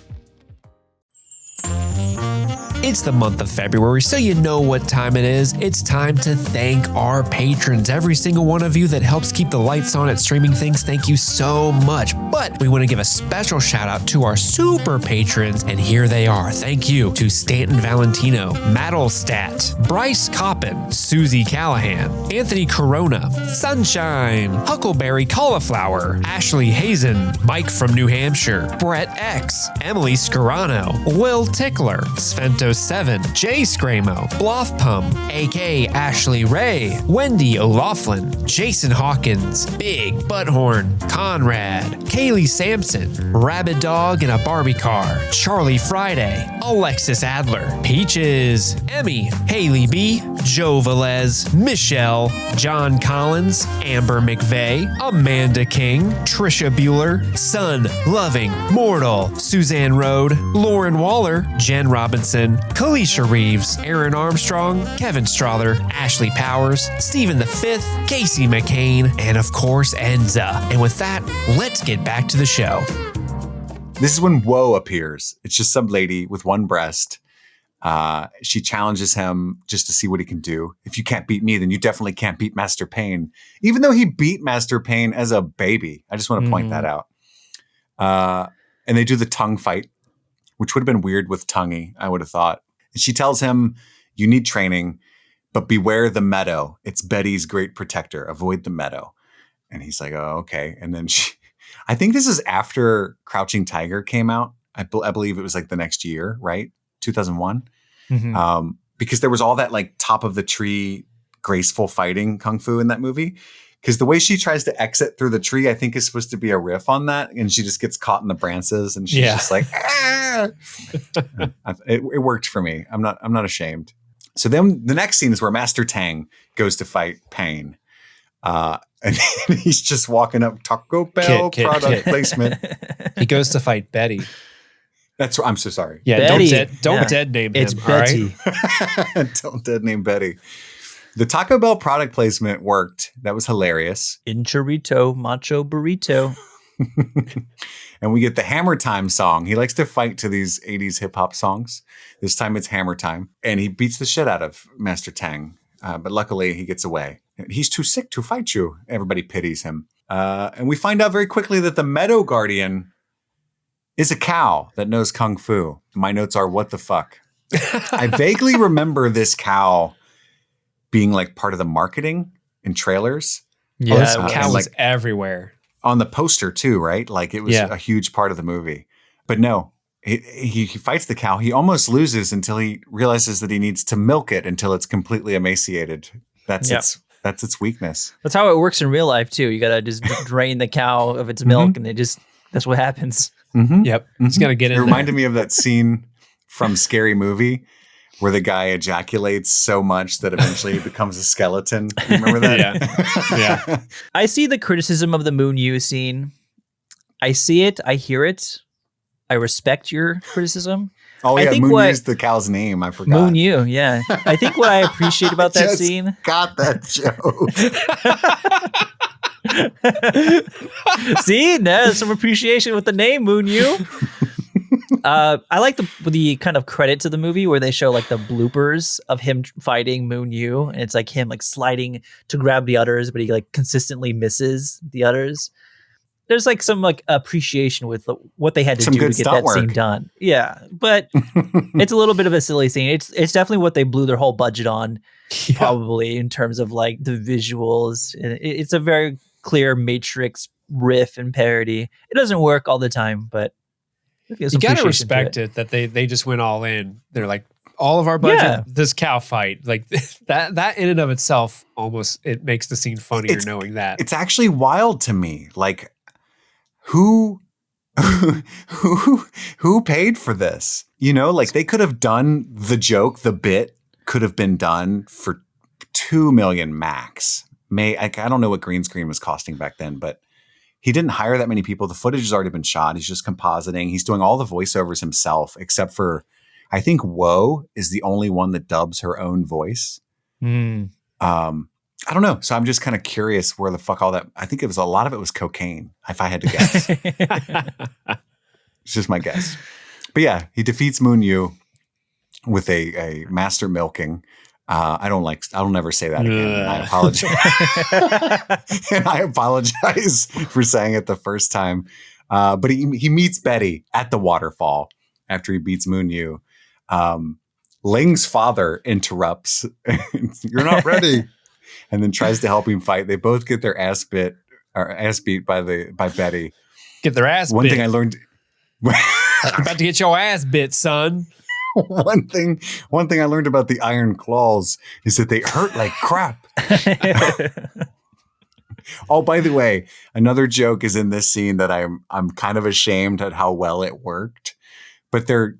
It's the month of February, so you know what time it is. It's time to thank our patrons. Every single one of you that helps keep the lights on at Streaming Things, thank you so much. But we want to give a special shout out to our super patrons, and here they are. Thank you to Stanton Valentino, Maddlestat, Bryce Coppin, Susie Callahan, Anthony Corona, Sunshine, Huckleberry Cauliflower, Ashley Hazen, Mike from New Hampshire, Brett X, Emily Scarano, Will Tickler, Svento 7, Jay Scramo, Blothpum, AK Ashley Ray, Wendy O'Laughlin, Jason Hawkins, Big Butthorn, Conrad, Kaylee Sampson, Rabid Dog in a Barbie Car, Charlie Friday, Alexis Adler, Peaches, Emmy, Haley B, Joe Velez, Michelle, John Collins, Amber McVeigh, Amanda King, Trisha Bueller, Sun Loving Mortal, Suzanne Rode, Lauren Waller, Jen Robinson, Kalisha Reeves, Aaron Armstrong, Kevin Strother, Ashley Powers, Stephen V, Casey McCain, and of course Enza. And with that, let's get back to the show. This is when Woe appears. It's just some lady with one breast. She challenges him just to see what he can do. If you can't beat me, then you definitely can't beat Master Payne. Even though he beat Master Payne as a baby. I just want to point that out. And they do the tongue fight, which would have been weird with Tonguey, I would have thought. And she tells him, you need training, but beware the meadow. It's Betty's great protector. Avoid the meadow. And he's like, oh, okay. And then I think this is after Crouching Tiger came out. I believe it was like the next year, right? 2001. Because there was all that like top of the tree, graceful fighting kung fu in that movie. Because the way she tries to exit through the tree, I think is supposed to be a riff on that. And she just gets caught in the branches and she's just like, ah! It worked for me. I'm not ashamed. So then the next scene is where Master Tang goes to fight Pain. And he's just walking up Taco Bell product placement. He goes to fight Betty. That's I'm so sorry. Yeah, Betty. don't dead name him. It's Betty. All right? Don't dead name Betty. The Taco Bell product placement worked. That was hilarious. Enchilito, macho burrito. And we get the Hammer Time song. He likes to fight to these 80s hip hop songs. This time it's Hammer Time. And he beats the shit out of Master Tang. But luckily he gets away. He's too sick to fight you. Everybody pities him. And we find out very quickly that the Meadow Guardian is a cow that knows Kung Fu. My notes are, what the fuck? I vaguely remember this cow being like part of the marketing in trailers. Yeah, this cow was everywhere. On the poster too, right? Like it was a huge part of the movie. But no, he fights the cow. He almost loses until he realizes that he needs to milk it until it's completely emaciated. That's its weakness. That's how it works in real life too. You gotta just drain the cow of its milk, and that's what happens. Mm-hmm. Yep, it's gonna get in. It reminded me of that scene from Scary Movie where the guy ejaculates so much that eventually he becomes a skeleton. You remember that? Yeah. I see the criticism of the Moon Yu scene. I see it. I hear it. I respect your criticism. Oh yeah, Moon Yu's the cow's name. I forgot. Moon Yu, yeah. I think what I appreciate about that scene. Got that joke. See, there's some appreciation with the name Moon Yu. I like the kind of credit to the movie where they show like the bloopers of him fighting Moon Yu, and it's like him like sliding to grab the udders, but he like consistently misses the udders. There's like some like appreciation with what they had to do to get that scene done. Yeah, but it's a little bit of a silly scene. It's definitely what they blew their whole budget on, probably in terms of like the visuals. It's a very clear Matrix riff and parody. It doesn't work all the time, but you gotta respect it that they just went all in. They're like, all of our budget, this cow fight, like that in and of itself, almost it makes the scene funnier knowing that. It's actually wild to me. Like, who paid for this? You know, like they could have done the joke, the bit could have been done for $2 million max. I don't know what green screen was costing back then, but he didn't hire that many people. The footage has already been shot. He's just compositing. He's doing all the voiceovers himself, except for, I think Woe is the only one that dubs her own voice. I don't know. So I'm just kind of curious where the fuck all that, I think a lot of it was cocaine, if I had to guess. It's just my guess. But yeah, he defeats Moon Yu. with a master milking. I'll never say that again. And I apologize. And I apologize for saying it the first time. But he meets Betty at the waterfall after he beats Moon Yu. Ling's father interrupts. You're not ready. And then tries to help him fight. They both get their ass beat by Betty. Get their ass One bit. thing I learned. You're about to get your ass bit, son. One thing I learned about the iron claws is that they hurt like crap. Oh, by the way, another joke is in this scene that I'm kind of ashamed at how well it worked. But they're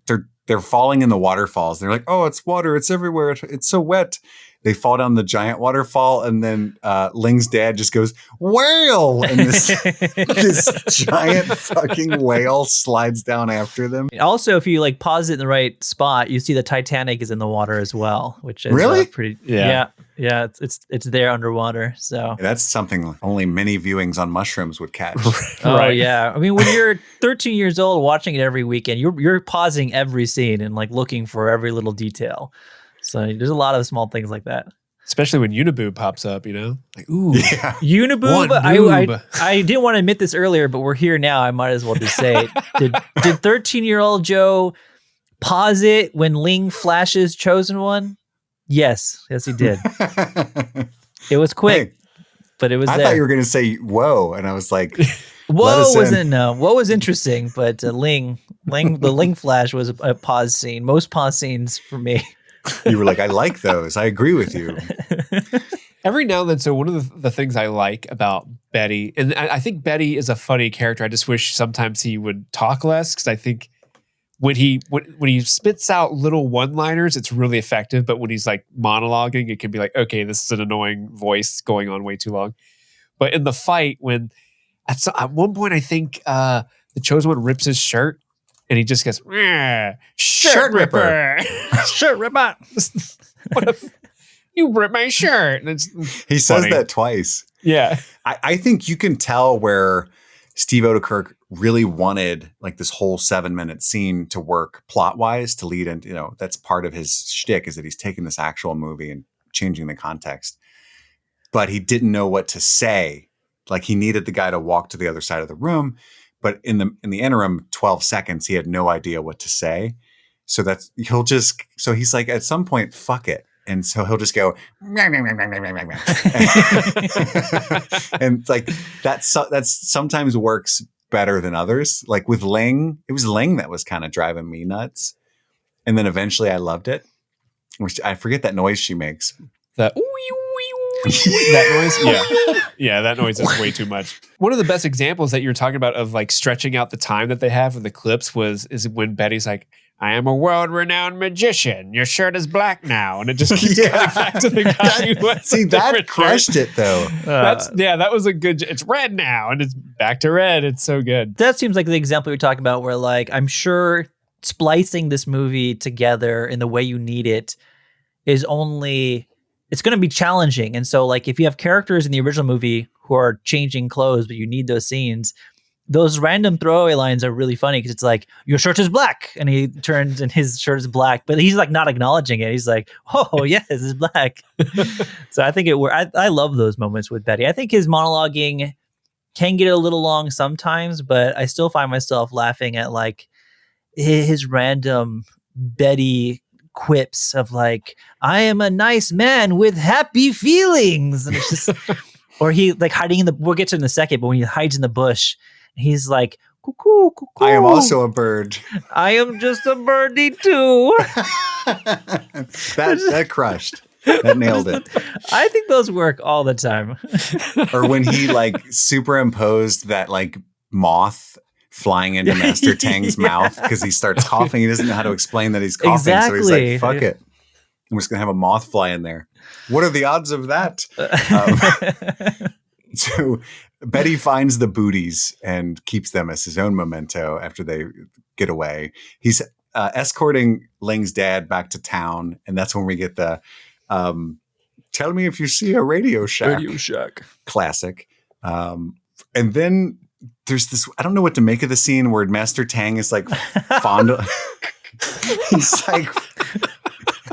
falling in the waterfalls. They're like, oh, it's water, it's everywhere, it's so wet. They fall down the giant waterfall, and then Ling's dad just goes, whale! And this giant fucking whale slides down after them. Also, if you like pause it in the right spot, you see the Titanic is in the water as well, which is really pretty. Yeah. It's there underwater. So that's something only many viewings on mushrooms would catch. Oh Right. yeah, I mean, when you're 13 years old watching it every weekend, you're pausing every scene and like looking for every little detail. So there's a lot of small things like that. Especially when Uniboob pops up, you know? Like, ooh. Yeah. Uniboob, One boob. I didn't want to admit this earlier, but we're here now. I might as well just say it. Did 13-year-old Joe pause it when Ling flashes Chosen One? Yes, he did. It was quick, Hey, but it was I there. thought you were going to say whoa, and I was like, Whoa was interesting, but the Ling flash was a pause scene. Most pause scenes for me. you were like, I like those. I agree with you. Every now and then, so one of the things I like about Betty, and I think Betty is a funny character. I just wish sometimes he would talk less, because I think when he spits out little one-liners, it's really effective. But when he's like monologuing, it can be like, okay, this is an annoying voice going on way too long. But in the fight, when at one point, I think the Chosen One rips his shirt, and he just goes, shirt ripper. Shirt ripper. What if you rip my shirt? And He says that twice. Yeah. I think you can tell where Steve Odekirk really wanted like this whole 7-minute scene to work plot wise to lead into, that's part of his shtick, is that he's taking this actual movie and changing the context. But he didn't know what to say. Like he needed the guy to walk to the other side of the room. But in the interim 12 seconds, he had no idea what to say. So he's like, at some point, fuck it. And so he'll just go, and like that's sometimes works better than others. Like with Ling, it was Ling that was kind of driving me nuts. And then eventually I loved it, which I forget that noise she makes. That noise? Yeah. Yeah, that noise is way too much. One of the best examples that you're talking about of like stretching out the time that they have in the clips is when Betty's like, I am a world-renowned magician. Your shirt is black now. And it just keeps going back to the guy who has See, that crushed it, though. That was a good... It's red now, and it's back to red. It's so good. That seems like the example you're talking about where, like, I'm sure splicing this movie together in the way you need it is only... It's going to be challenging. And so, like, if you have characters in the original movie who are changing clothes, but you need those scenes... Those random throwaway lines are really funny because it's like, your shirt is black. And he turns and his shirt is black, but he's like not acknowledging it. He's like, oh, yes, it's black. So I think I love those moments with Betty. I think his monologuing can get a little long sometimes, but I still find myself laughing at like his random Betty quips of like, I am a nice man with happy feelings. And it's just, or he like hiding we'll get to it in a second, but when he hides in the bush, he's like, cuckoo, cuckoo. I am also a bird. I am just a birdie too. that crushed. That nailed it. I think those work all the time. Or when he like superimposed that like moth flying into Master Tang's mouth because he starts coughing. He doesn't know how to explain that he's coughing. Exactly. So he's like, fuck it. I'm just going to have a moth fly in there. What are the odds of that? So Betty finds the booties and keeps them as his own memento after they get away. He's escorting Ling's dad back to town. And that's when we get the tell me if you see a Radio Shack. Radio Shack. Classic. And then there's this, I don't know what to make of the scene where Master Tang is like fond of, he's like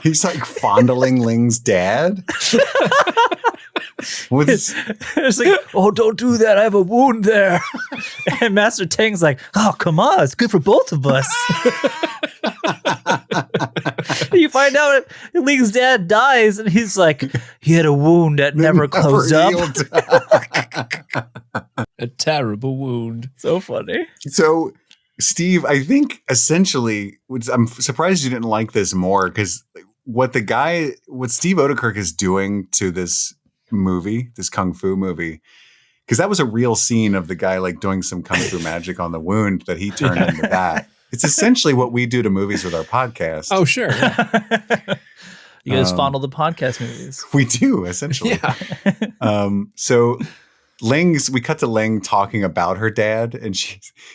He's like fondling Ling's dad. It's like, oh, don't do that. I have a wound there. And Master Tang's like, oh, come on. It's good for both of us. You find out Ling's dad dies, and he's like, he had a wound that never closed up. A terrible wound. So funny. So, Steve, I think essentially, I'm surprised you didn't like this more, because what Steve Odekirk is doing to this movie, this kung fu movie, because that was a real scene of the guy like doing some kung fu magic on the wound that he turned into that. It's essentially what we do to movies with our podcast. Oh, sure. Yeah. You guys fondle the podcast movies. We do, essentially. Yeah. So we cut to Ling talking about her dad, and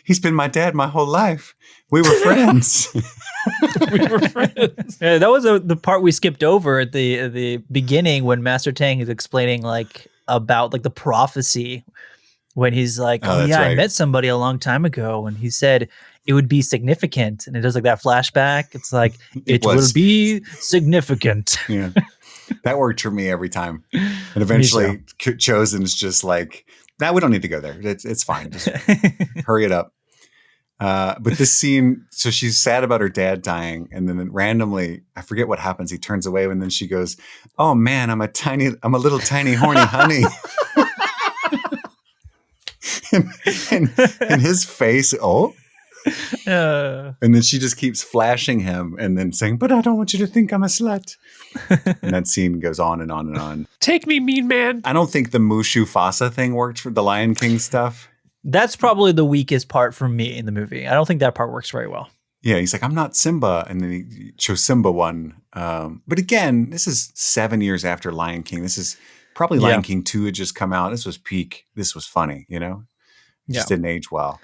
he's been my dad my whole life. We were friends. We were friends. Yeah, that was the part we skipped over at the beginning when Master Tang is explaining like about like the prophecy, when he's like, oh yeah, right. I met somebody a long time ago, and he said it would be significant, and it does like that flashback. It's like it will be significant. Yeah. That worked for me every time. And eventually Chosen's just like, nah, we don't need to go there. It's fine. Just hurry it up. But this scene, so she's sad about her dad dying, and then randomly, I forget what happens. He turns away, and then she goes, "Oh man, I'm a little tiny horny honey." and his face, and then she just keeps flashing him, and then saying, "But I don't want you to think I'm a slut." And that scene goes on and on and on. Take me, mean man. I don't think the Mushu Fasa thing worked for the Lion King stuff. That's probably the weakest part for me in the movie. I don't think that part works very well. Yeah, he's like, I'm not Simba. And then he chose Simba one. But again, this is 7 years after Lion King. This is probably Lion King 2 had just come out. This was peak. This was funny, you know? It just didn't age well.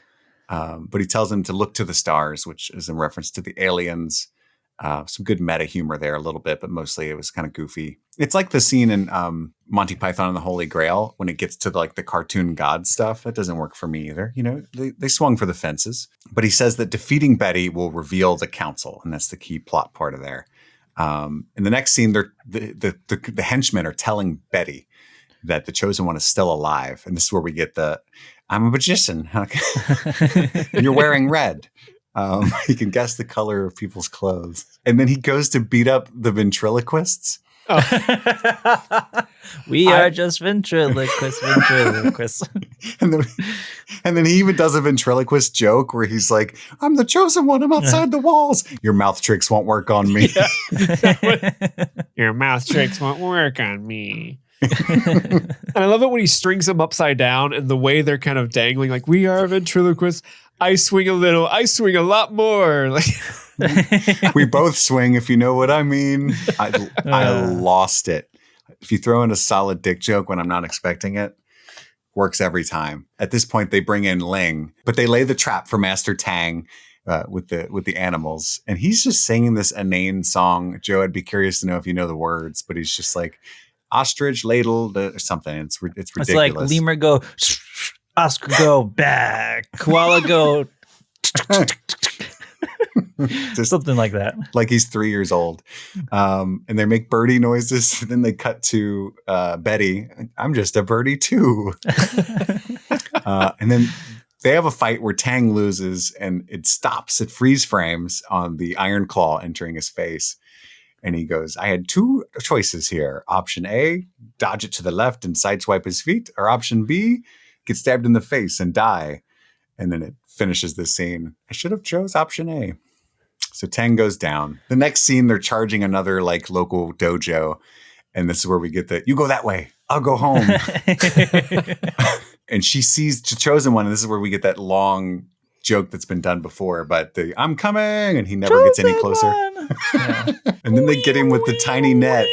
But he tells him to look to the stars, which is in reference to the aliens. Some good meta humor there a little bit, but mostly it was kind of goofy. It's like the scene in Monty Python and the Holy Grail when it gets to the cartoon god stuff. That doesn't work for me either. You know, they swung for the fences. But he says that defeating Betty will reveal the council, and that's the key plot part of there. In the next scene, the henchmen are telling Betty that the Chosen One is still alive, and this is where we get I'm a magician, and you're wearing red. He can guess the color of people's clothes. And then he goes to beat up the ventriloquists. Oh. We are just ventriloquists. And then he even does a ventriloquist joke where he's like, I'm the chosen one. I'm outside the walls. Your mouth tricks won't work on me. Your mouth tricks won't work on me. And I love it when he strings them upside down and the way they're kind of dangling, like, we are ventriloquists. I swing a little, I swing a lot more. Like we both swing, if you know what I mean. I lost it. If you throw in a solid dick joke when I'm not expecting it, works every time. At this point, they bring in Ling, but they lay the trap for Master Tang with the animals, and he's just singing this inane song. Joe, I'd be curious to know if you know the words, but he's just like ostrich ladle or something. It's ridiculous. It's like lemur go. Oscar go back. Koala go. Just something like that. Like he's 3 years old. And they make birdie noises. Then they cut to Betty. I'm just a birdie too. And then they have a fight where Tang loses and it stops. It freeze frames on the iron claw entering his face. And he goes, I had two choices here. Option A, dodge it to the left and sideswipe his feet. Or option B, get stabbed in the face and die. And then it finishes the scene. I should have chose option A. So Tang goes down. The next scene, they're charging another local dojo. And this is where we get you go that way. I'll go home. And she sees the chosen one. And this is where we get that long joke that's been done before. But I'm coming. And he never gets any closer. Yeah. And then they get him with the tiny net.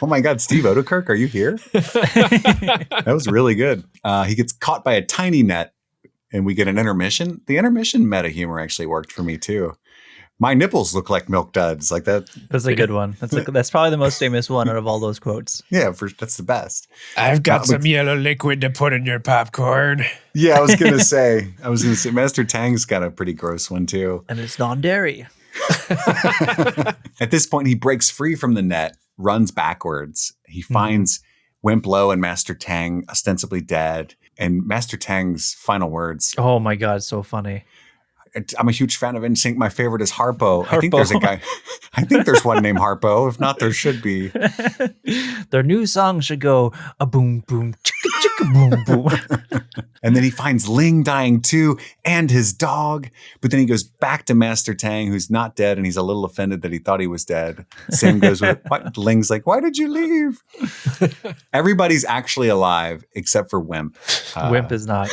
Oh my God, Steve Odekirk, are you here? That was really good. He gets caught by a tiny net and we get an intermission. The intermission meta humor actually worked for me too. My nipples look like milk duds, like that. That's a good one. That's probably the most famous one out of all those quotes. Yeah, that's the best. I've got some yellow liquid to put in your popcorn. Yeah, I was gonna say, Master Tang's got a pretty gross one too. And it's non-dairy. At this point, he breaks free from the net, runs backwards. He finds Wimp Lo and Master Tang ostensibly dead. And Master Tang's final words. Oh my God, so funny. I'm a huge fan of NSYNC. My favorite is Harpo. I think there's a guy. I think there's one named Harpo. If not, there should be. Their new song should go a boom boom chicka chicka boom boom. And then he finds Ling dying too, and his dog. But then he goes back to Master Tang, who's not dead, and he's a little offended that he thought he was dead. Same goes with Ling's like, "Why did you leave?" Everybody's actually alive except for Wimp. Wimp is not.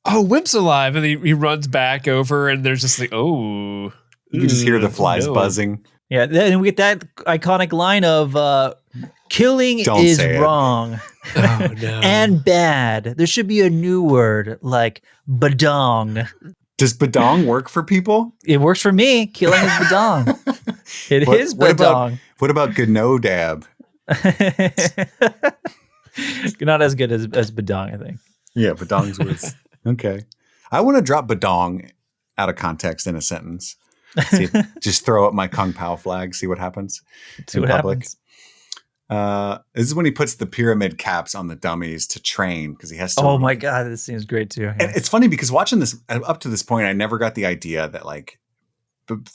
Oh, Wimp's alive, and he runs back over, and there's just like, oh. You can just hear the flies buzzing. Yeah, then we get that iconic line of killing Don't is say it. wrong Oh, no. and bad. There should be a new word like badong. Does badong work for people? It works for me. Killing is badong. It is What badong. What about Gnodab? Not as good as badong, I think. Yeah, badong's worse. Okay. I want to drop badong out of context in a sentence. Just throw up my Kung Pao flag, see what happens. See what happens. This is when he puts the pyramid caps on the dummies to train because he has to. Oh my God, this seems great too. And it's funny because watching this up to this point, I never got the idea that like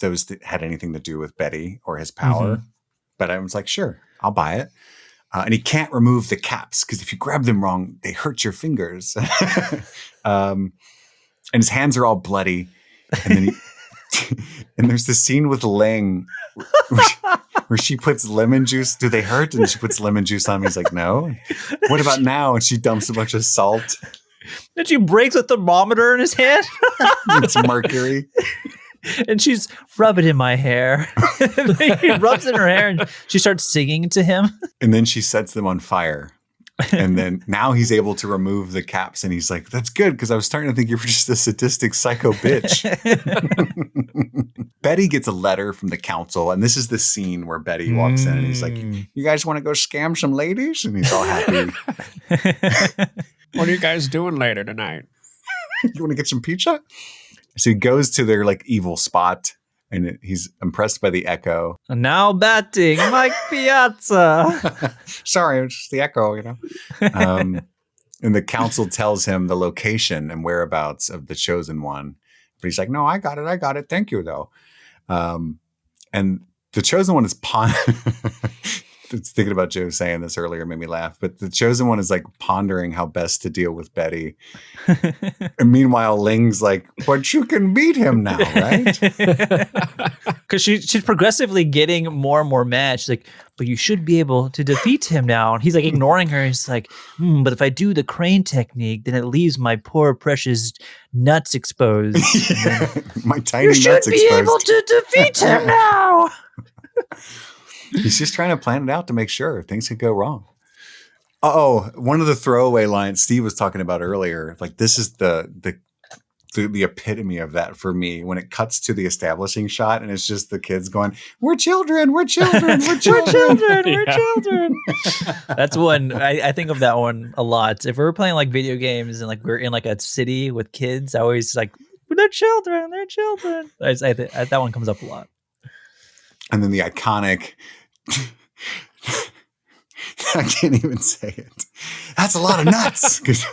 those that had anything to do with Betty or his power. But I was like, sure, I'll buy it. And he can't remove the caps because if you grab them wrong, they hurt your fingers. And his hands are all bloody. And then and there's this scene with Ling where she puts lemon juice. Do they hurt? And she puts lemon juice on him. He's like, no. What about now? And she dumps a bunch of salt. And she breaks a thermometer in his hand. It's mercury. And she's rubbing in my hair. He rubs in her hair and she starts singing to him. And then she sets them on fire. And then now he's able to remove the caps. And he's like, that's good because I was starting to think you were just a sadistic psycho bitch. Betty gets a letter from the council. And this is the scene where Betty walks in and he's like, you guys want to go scam some ladies? And he's all happy. What are you guys doing later tonight? You want to get some pizza? So he goes to their like evil spot and he's impressed by the echo. Now batting Mike Piazza. Sorry, it's just the echo, you know. And the council tells him the location and whereabouts of the chosen one. But he's like, no, I got it. Thank you, though. And the chosen one is thinking about Joe saying this earlier made me laugh, but the chosen one is like pondering how best to deal with Betty. And meanwhile, Ling's like, but you can beat him now, right? Because she's progressively getting more and more mad. She's like, but you should be able to defeat him now. And he's like ignoring her. He's like, but if I do the crane technique, then it leaves my poor precious nuts exposed. My tiny nuts exposed. You should be able to defeat him now. He's just trying to plan it out to make sure things could go wrong. Oh, one of the throwaway lines Steve was talking about earlier, like this is the epitome of that for me when it cuts to the establishing shot and it's just the kids going, we're children, we're children, we're children, we're children. That's one, I think of that one a lot. If we were playing like video games and like we're in like a city with kids, I always like, they're children, they're children. That one comes up a lot. And then the iconic, I can't even say it. That's a lot of nuts. Because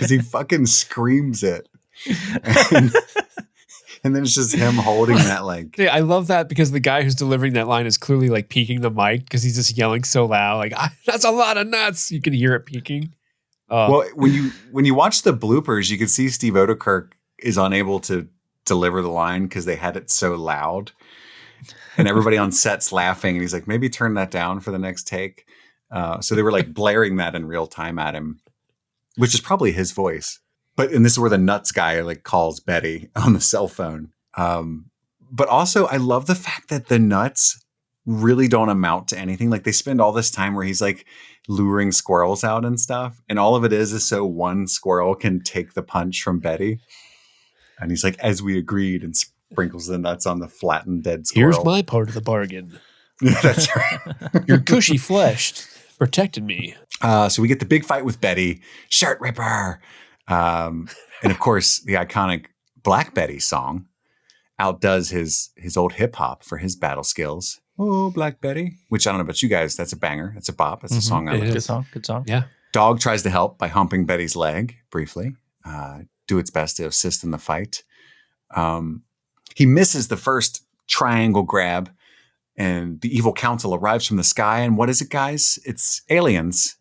he fucking screams it. And then it's just him holding that like. Yeah, I love that because the guy who's delivering that line is clearly like peaking the mic because he's just yelling so loud. Like, that's a lot of nuts. You can hear it peaking. Well, when you watch the bloopers, you can see Steve Odekirk is unable to deliver the line because they had it so loud. And everybody on set's laughing. And he's like, maybe turn that down for the next take. So they were like blaring that in real time at him, which is probably his voice. And this is where the nuts guy like calls Betty on the cell phone. But also I love the fact that the nuts really don't amount to anything. Like they spend all this time where he's like luring squirrels out and stuff. And all of it is so one squirrel can take the punch from Betty. And he's like, as we agreed, and sprinkles the nuts on the flattened dead squirrel. Here's my part of the bargain. That's right. Your cushy flesh protected me. So we get the big fight with Betty, shirt ripper. And of course, the iconic Black Betty song. outdoes his old hip hop for his battle skills. Oh, Black Betty, which I don't know about you guys. That's a banger. That's a bop. That's a song I It like. is. Good song. Good song. Yeah. Dog tries to help by humping Betty's leg briefly, do its best to assist in the fight. He misses the first triangle grab, and the evil council arrives from the sky. And what is it, guys? It's aliens,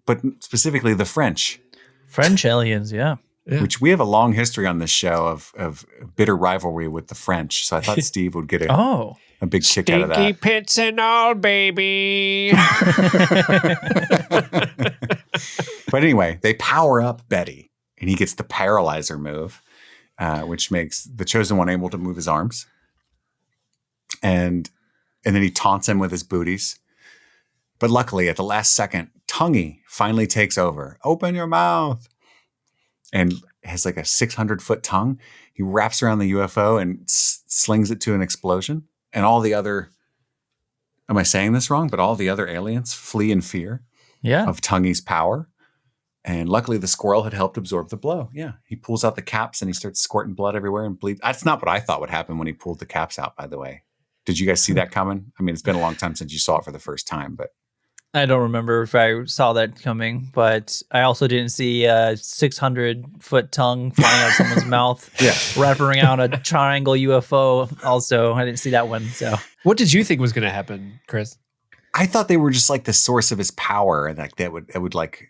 but specifically the French. French aliens, yeah. Yeah. Which we have a long history on this show of bitter rivalry with the French. So I thought Steve would get a big kick out of Stinky that. pits and all, baby. But anyway, they power up Betty, and he gets the paralyzer move, which makes the Chosen One able to move his arms. And then he taunts him with his booties. But luckily, at the last second, Tonguey finally takes over. Open your mouth. And has like a 600-foot tongue. He wraps around the UFO and slings it to an explosion. And all the other, am I saying this wrong? But all the other aliens flee in fear of Tonguey's power. And luckily, the squirrel had helped absorb the blow. Yeah, he pulls out the caps and he starts squirting blood everywhere and bleeds. That's not what I thought would happen when he pulled the caps out, by the way. Did you guys see that coming? I mean, it's been a long time since you saw it for the first time, but I don't remember if I saw that coming, but I also didn't see a 600-foot tongue flying out of someone's mouth, wrapping around a triangle UFO. Also, I didn't see that one. So, What did you think was going to happen, Chris? I thought they were just like the source of his power, and like it would like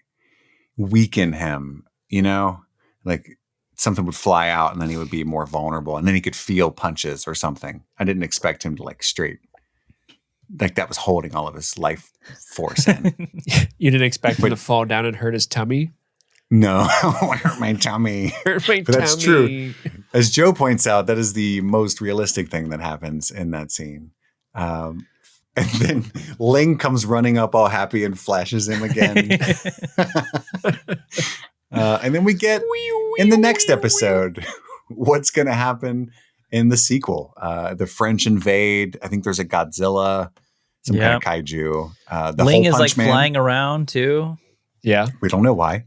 weaken him, you know, like something would fly out and then he would be more vulnerable, and then he could feel punches or something. I didn't expect him to like straight. Like that was holding all of his life force in. You didn't expect him to fall down and hurt his tummy? No, hurt my tummy. Hurt my But that's tummy. true. As Joe points out, that is the most realistic thing that happens in that scene. And then Ling comes running up all happy and flashes him again. And then we get in the next episode what's going to happen in the sequel. The French invade. I think there's a Godzilla, some kind of kaiju. The Ling whole is like Punch Man. flying around too. Yeah. We don't know why.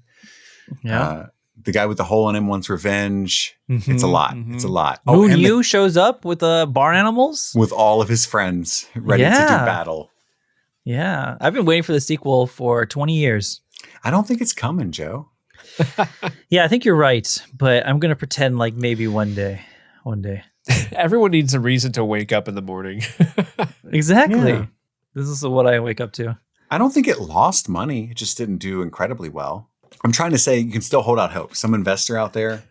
Yeah. The guy with the hole in him wants revenge. It's a lot. It's a lot. Moon and Yu shows up with barn animals. with all of his friends ready to do Yeah. battle. Yeah. I've been waiting for the sequel for 20 years. I don't think it's coming, Joe. Yeah, I think you're right, but I'm going to pretend like maybe one day. Everyone needs a reason to wake up in the morning. Exactly. Yeah. This is what I wake up to. I don't think it lost money. It just didn't do incredibly well. I'm trying to say you can still hold out hope. Some investor out there,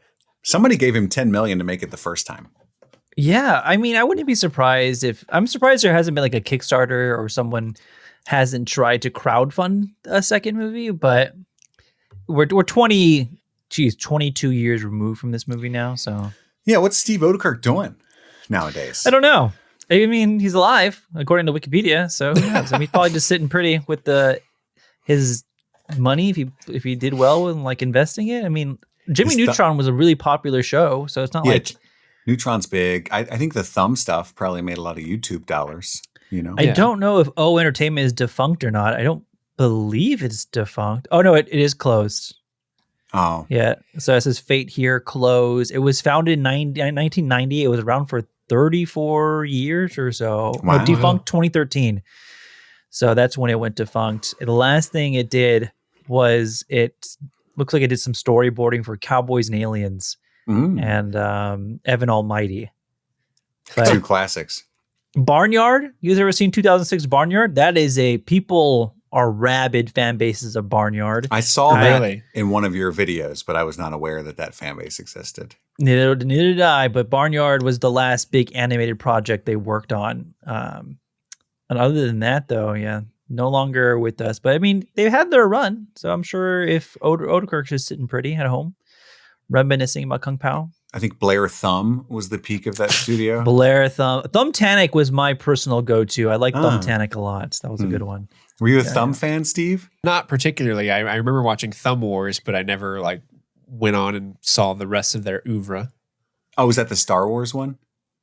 somebody gave him $10 million to make it the first time. Yeah, I mean, I wouldn't be surprised I'm surprised there hasn't been like a Kickstarter or someone hasn't tried to crowdfund a second movie, but we're 22 years removed from this movie now, so Yeah, what's Steve Odekirk doing nowadays? I don't know. I mean, he's alive according to Wikipedia, so who knows? I mean, he's probably just sitting pretty with his money if he did well with like investing it. I mean, Jimmy Neutron was a really popular show, so it's not like Neutron's big. I think the Thumb stuff probably made a lot of YouTube dollars. You know, I don't know if O Entertainment is defunct or not. I don't believe it's defunct. Oh no, it is closed. Oh Yeah. So it says Fate Here closed. It was founded in 1990. It was around for 34 years or so. Wow. No, defunct 2013. So that's when it went defunct. And the last thing it did was it looks like it did some storyboarding for Cowboys and Aliens and Evan Almighty. But two classics. Barnyard, you guys ever seen 2006 Barnyard? That is people are rabid fan bases of Barnyard. I saw Really? that in one of your videos, but I was not aware that fan base existed. Neither did I, but Barnyard was the last big animated project they worked on. And other than that, though, no longer with us. But I mean, they had their run, so I'm sure if Odekirk's just sitting pretty at home, reminiscing about Kung Pao. I think Blair Thumb was the peak of that studio. Blair Thumbtanic was my personal go-to. I like Thumbtanic a lot. That was a good one. Were you a Thumb fan, Steve? Not particularly. I remember watching Thumb Wars, but I never like went on and saw the rest of their oeuvre. Oh, was that the Star Wars one?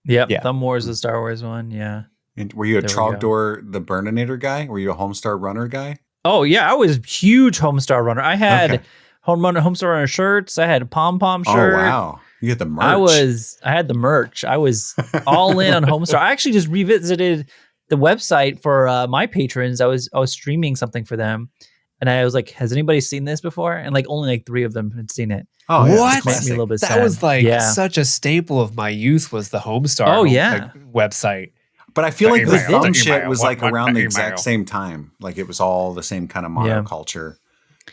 Yep. Yeah. Thumb Wars is the Star Wars one. Yeah. And were you a There we Trogdor the Burninator guy? Were you a Homestar Runner guy? Oh yeah, I was huge Homestar Runner. I had Okay. Homestar Runner shirts. I had a pom pom shirt. Oh, wow. You get the merch. I had the merch. I was all in on Homestar. I actually just revisited the website for my patrons. I was streaming something for them, and I was like, "Has anybody seen this before?" And like only like 3 of them had seen it. Oh, yeah, What? Made me a little bit That sad. was like such a staple of my youth was the Homestar website. But I feel like the Email, thumb shit was like one around the email. exact same time. Like it was all the same kind of monoculture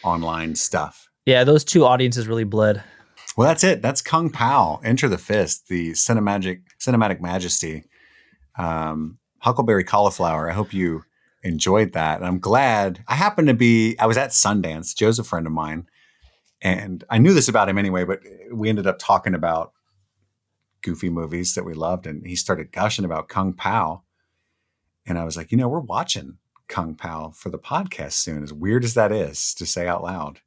online stuff. Yeah, those 2 audiences really bled. Well, that's it. That's Kung Pao, Enter the Fist, the cinematic majesty. Huckleberry Cauliflower. I hope you enjoyed that. And I'm glad. I was at Sundance. Joe's a friend of mine. And I knew this about him anyway, but we ended up talking about goofy movies that we loved. And he started gushing about Kung Pao. And I was like, we're watching Kung Pao for the podcast soon, as weird as that is to say out loud.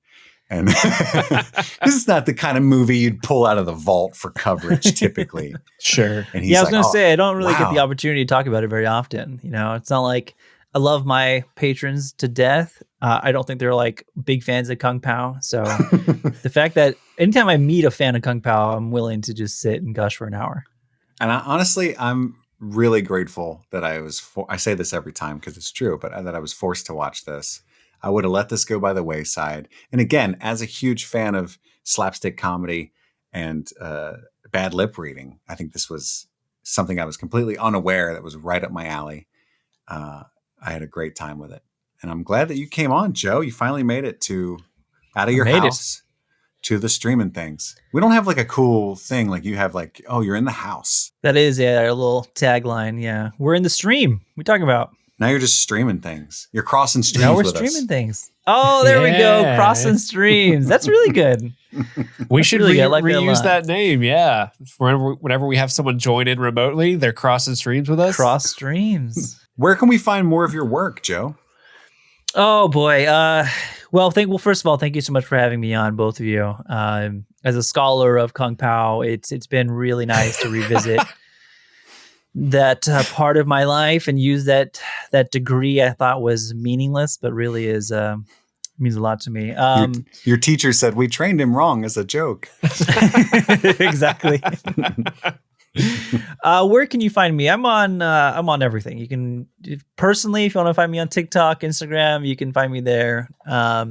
And this is not the kind of movie you'd pull out of the vault for coverage typically. Sure. And he's I was going to say, I don't really get wow. the opportunity to talk about it very often. It's not like I love my patrons to death. I don't think they're like big fans of Kung Pao. So the fact that anytime I meet a fan of Kung Pao, I'm willing to just sit and gush for an hour. And honestly, I'm really grateful that I say this every time because it's true, but that I was forced to watch this. I would have let this go by the wayside. And again, as a huge fan of slapstick comedy and bad lip reading, I think this was something I was completely unaware that was right up my alley. I had a great time with it. And I'm glad that you came on, Joe. You finally made it out of your house to the streaming things. We don't have like a cool thing like you have like, oh, you're in the house. That is our little tagline. Yeah. We're in the stream. We talking about. Now you're just streaming things. You're crossing streams Now we're with streaming us. things. Oh, there we go. Crossing streams. That's really good. We should Really good. I like that a reuse lot. that name. Yeah. Whenever we have someone join in remotely, they're crossing streams with us. Cross streams. Where can we find more of your work, Joe? Oh boy. Well, first of all, thank you so much for having me on, both of you. As a scholar of Kung Pao, it's been really nice to revisit that part of my life and use that degree I thought was meaningless, but really is means a lot to me. Your teacher said we trained him wrong as a joke. Exactly. Where can you find me? I'm on everything. You can personally, if you want to find me on TikTok, Instagram, you can find me there. I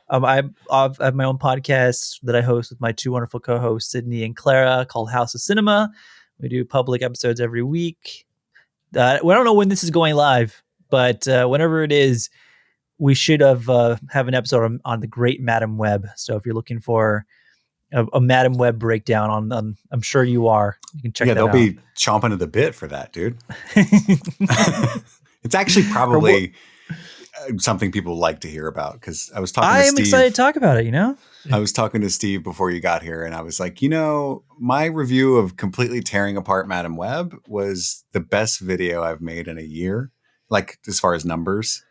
have my own podcast that I host with my 2 wonderful co-hosts, Sydney and Clara, called House of Cinema. We do public episodes every week. We don't know when this is going live, but whenever it is, we should have an episode on the Great Madam Web. So if you're looking for a Madam Web breakdown on, I'm sure you are. You can check that out. Yeah, they'll be chomping at the bit for that, dude. It's actually probably something people like to hear about because I was talking to Steve. I am excited to talk about it, I was talking to Steve before you got here, and I was like, my review of completely tearing apart Madam Web was the best video I've made in a year, like as far as numbers.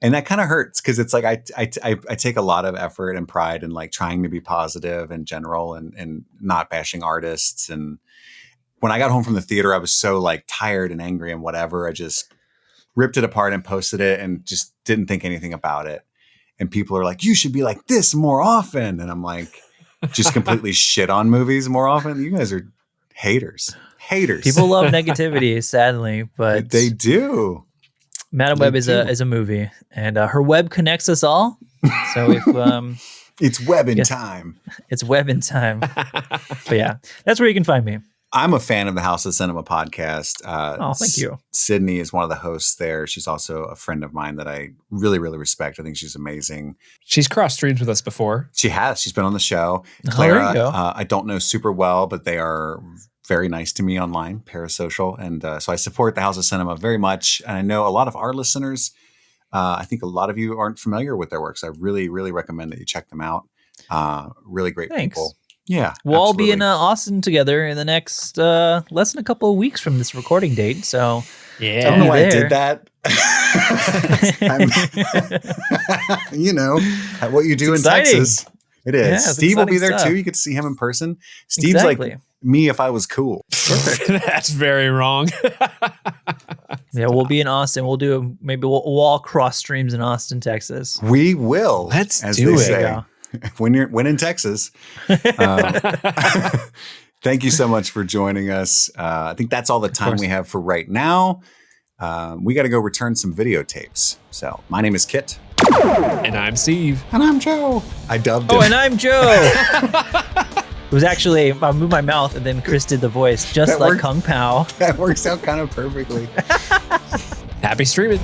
And that kind of hurts because it's like I take a lot of effort and pride in like trying to be positive in general and not bashing artists. And when I got home from the theater, I was so like tired and angry and whatever. I just ripped it apart and posted it and just didn't think anything about it. And people are like, you should be like this more often. And I'm like, just completely shit on movies more often. You guys are haters. People love negativity, sadly, but they do. Madam Web is a movie, and her web connects us all. So if it's web in time. It's web in time. But yeah, that's where you can find me. I'm a fan of the House of Cinema podcast. Thank you. Sydney is one of the hosts there. She's also a friend of mine that I really, really respect. I think she's amazing. She's cross streamed with us before. She has. She's been on the show. There you go. I don't know super well, but they are very nice to me online, parasocial. And so I support the House of Cinema very much. And I know a lot of our listeners, I think a lot of you aren't familiar with their work. So I really, really recommend that you check them out. Really great people. Yeah. We'll all be in Austin together in the next less than a couple of weeks from this recording date. So yeah, I don't know why I did that. What you do in Texas. It is. Yeah, Steve will be there stuff. too. You get to see him in person. Steve's like me if I was cool. Perfect. That's very wrong. Yeah, we'll be in Austin. We'll do we'll all cross streams in Austin, Texas. We will. Let's as do they it. say. when in Texas. Thank you so much for joining us. I think that's all the time we have for right now. We got to go return some videotapes. So my name is Kit. And I'm Steve. And I'm Joe. I dubbed him. Oh, and I'm Joe. It was actually, I moved my mouth and then Chris did the voice, just like Kung Pao. That works out kind of perfectly. Happy streaming.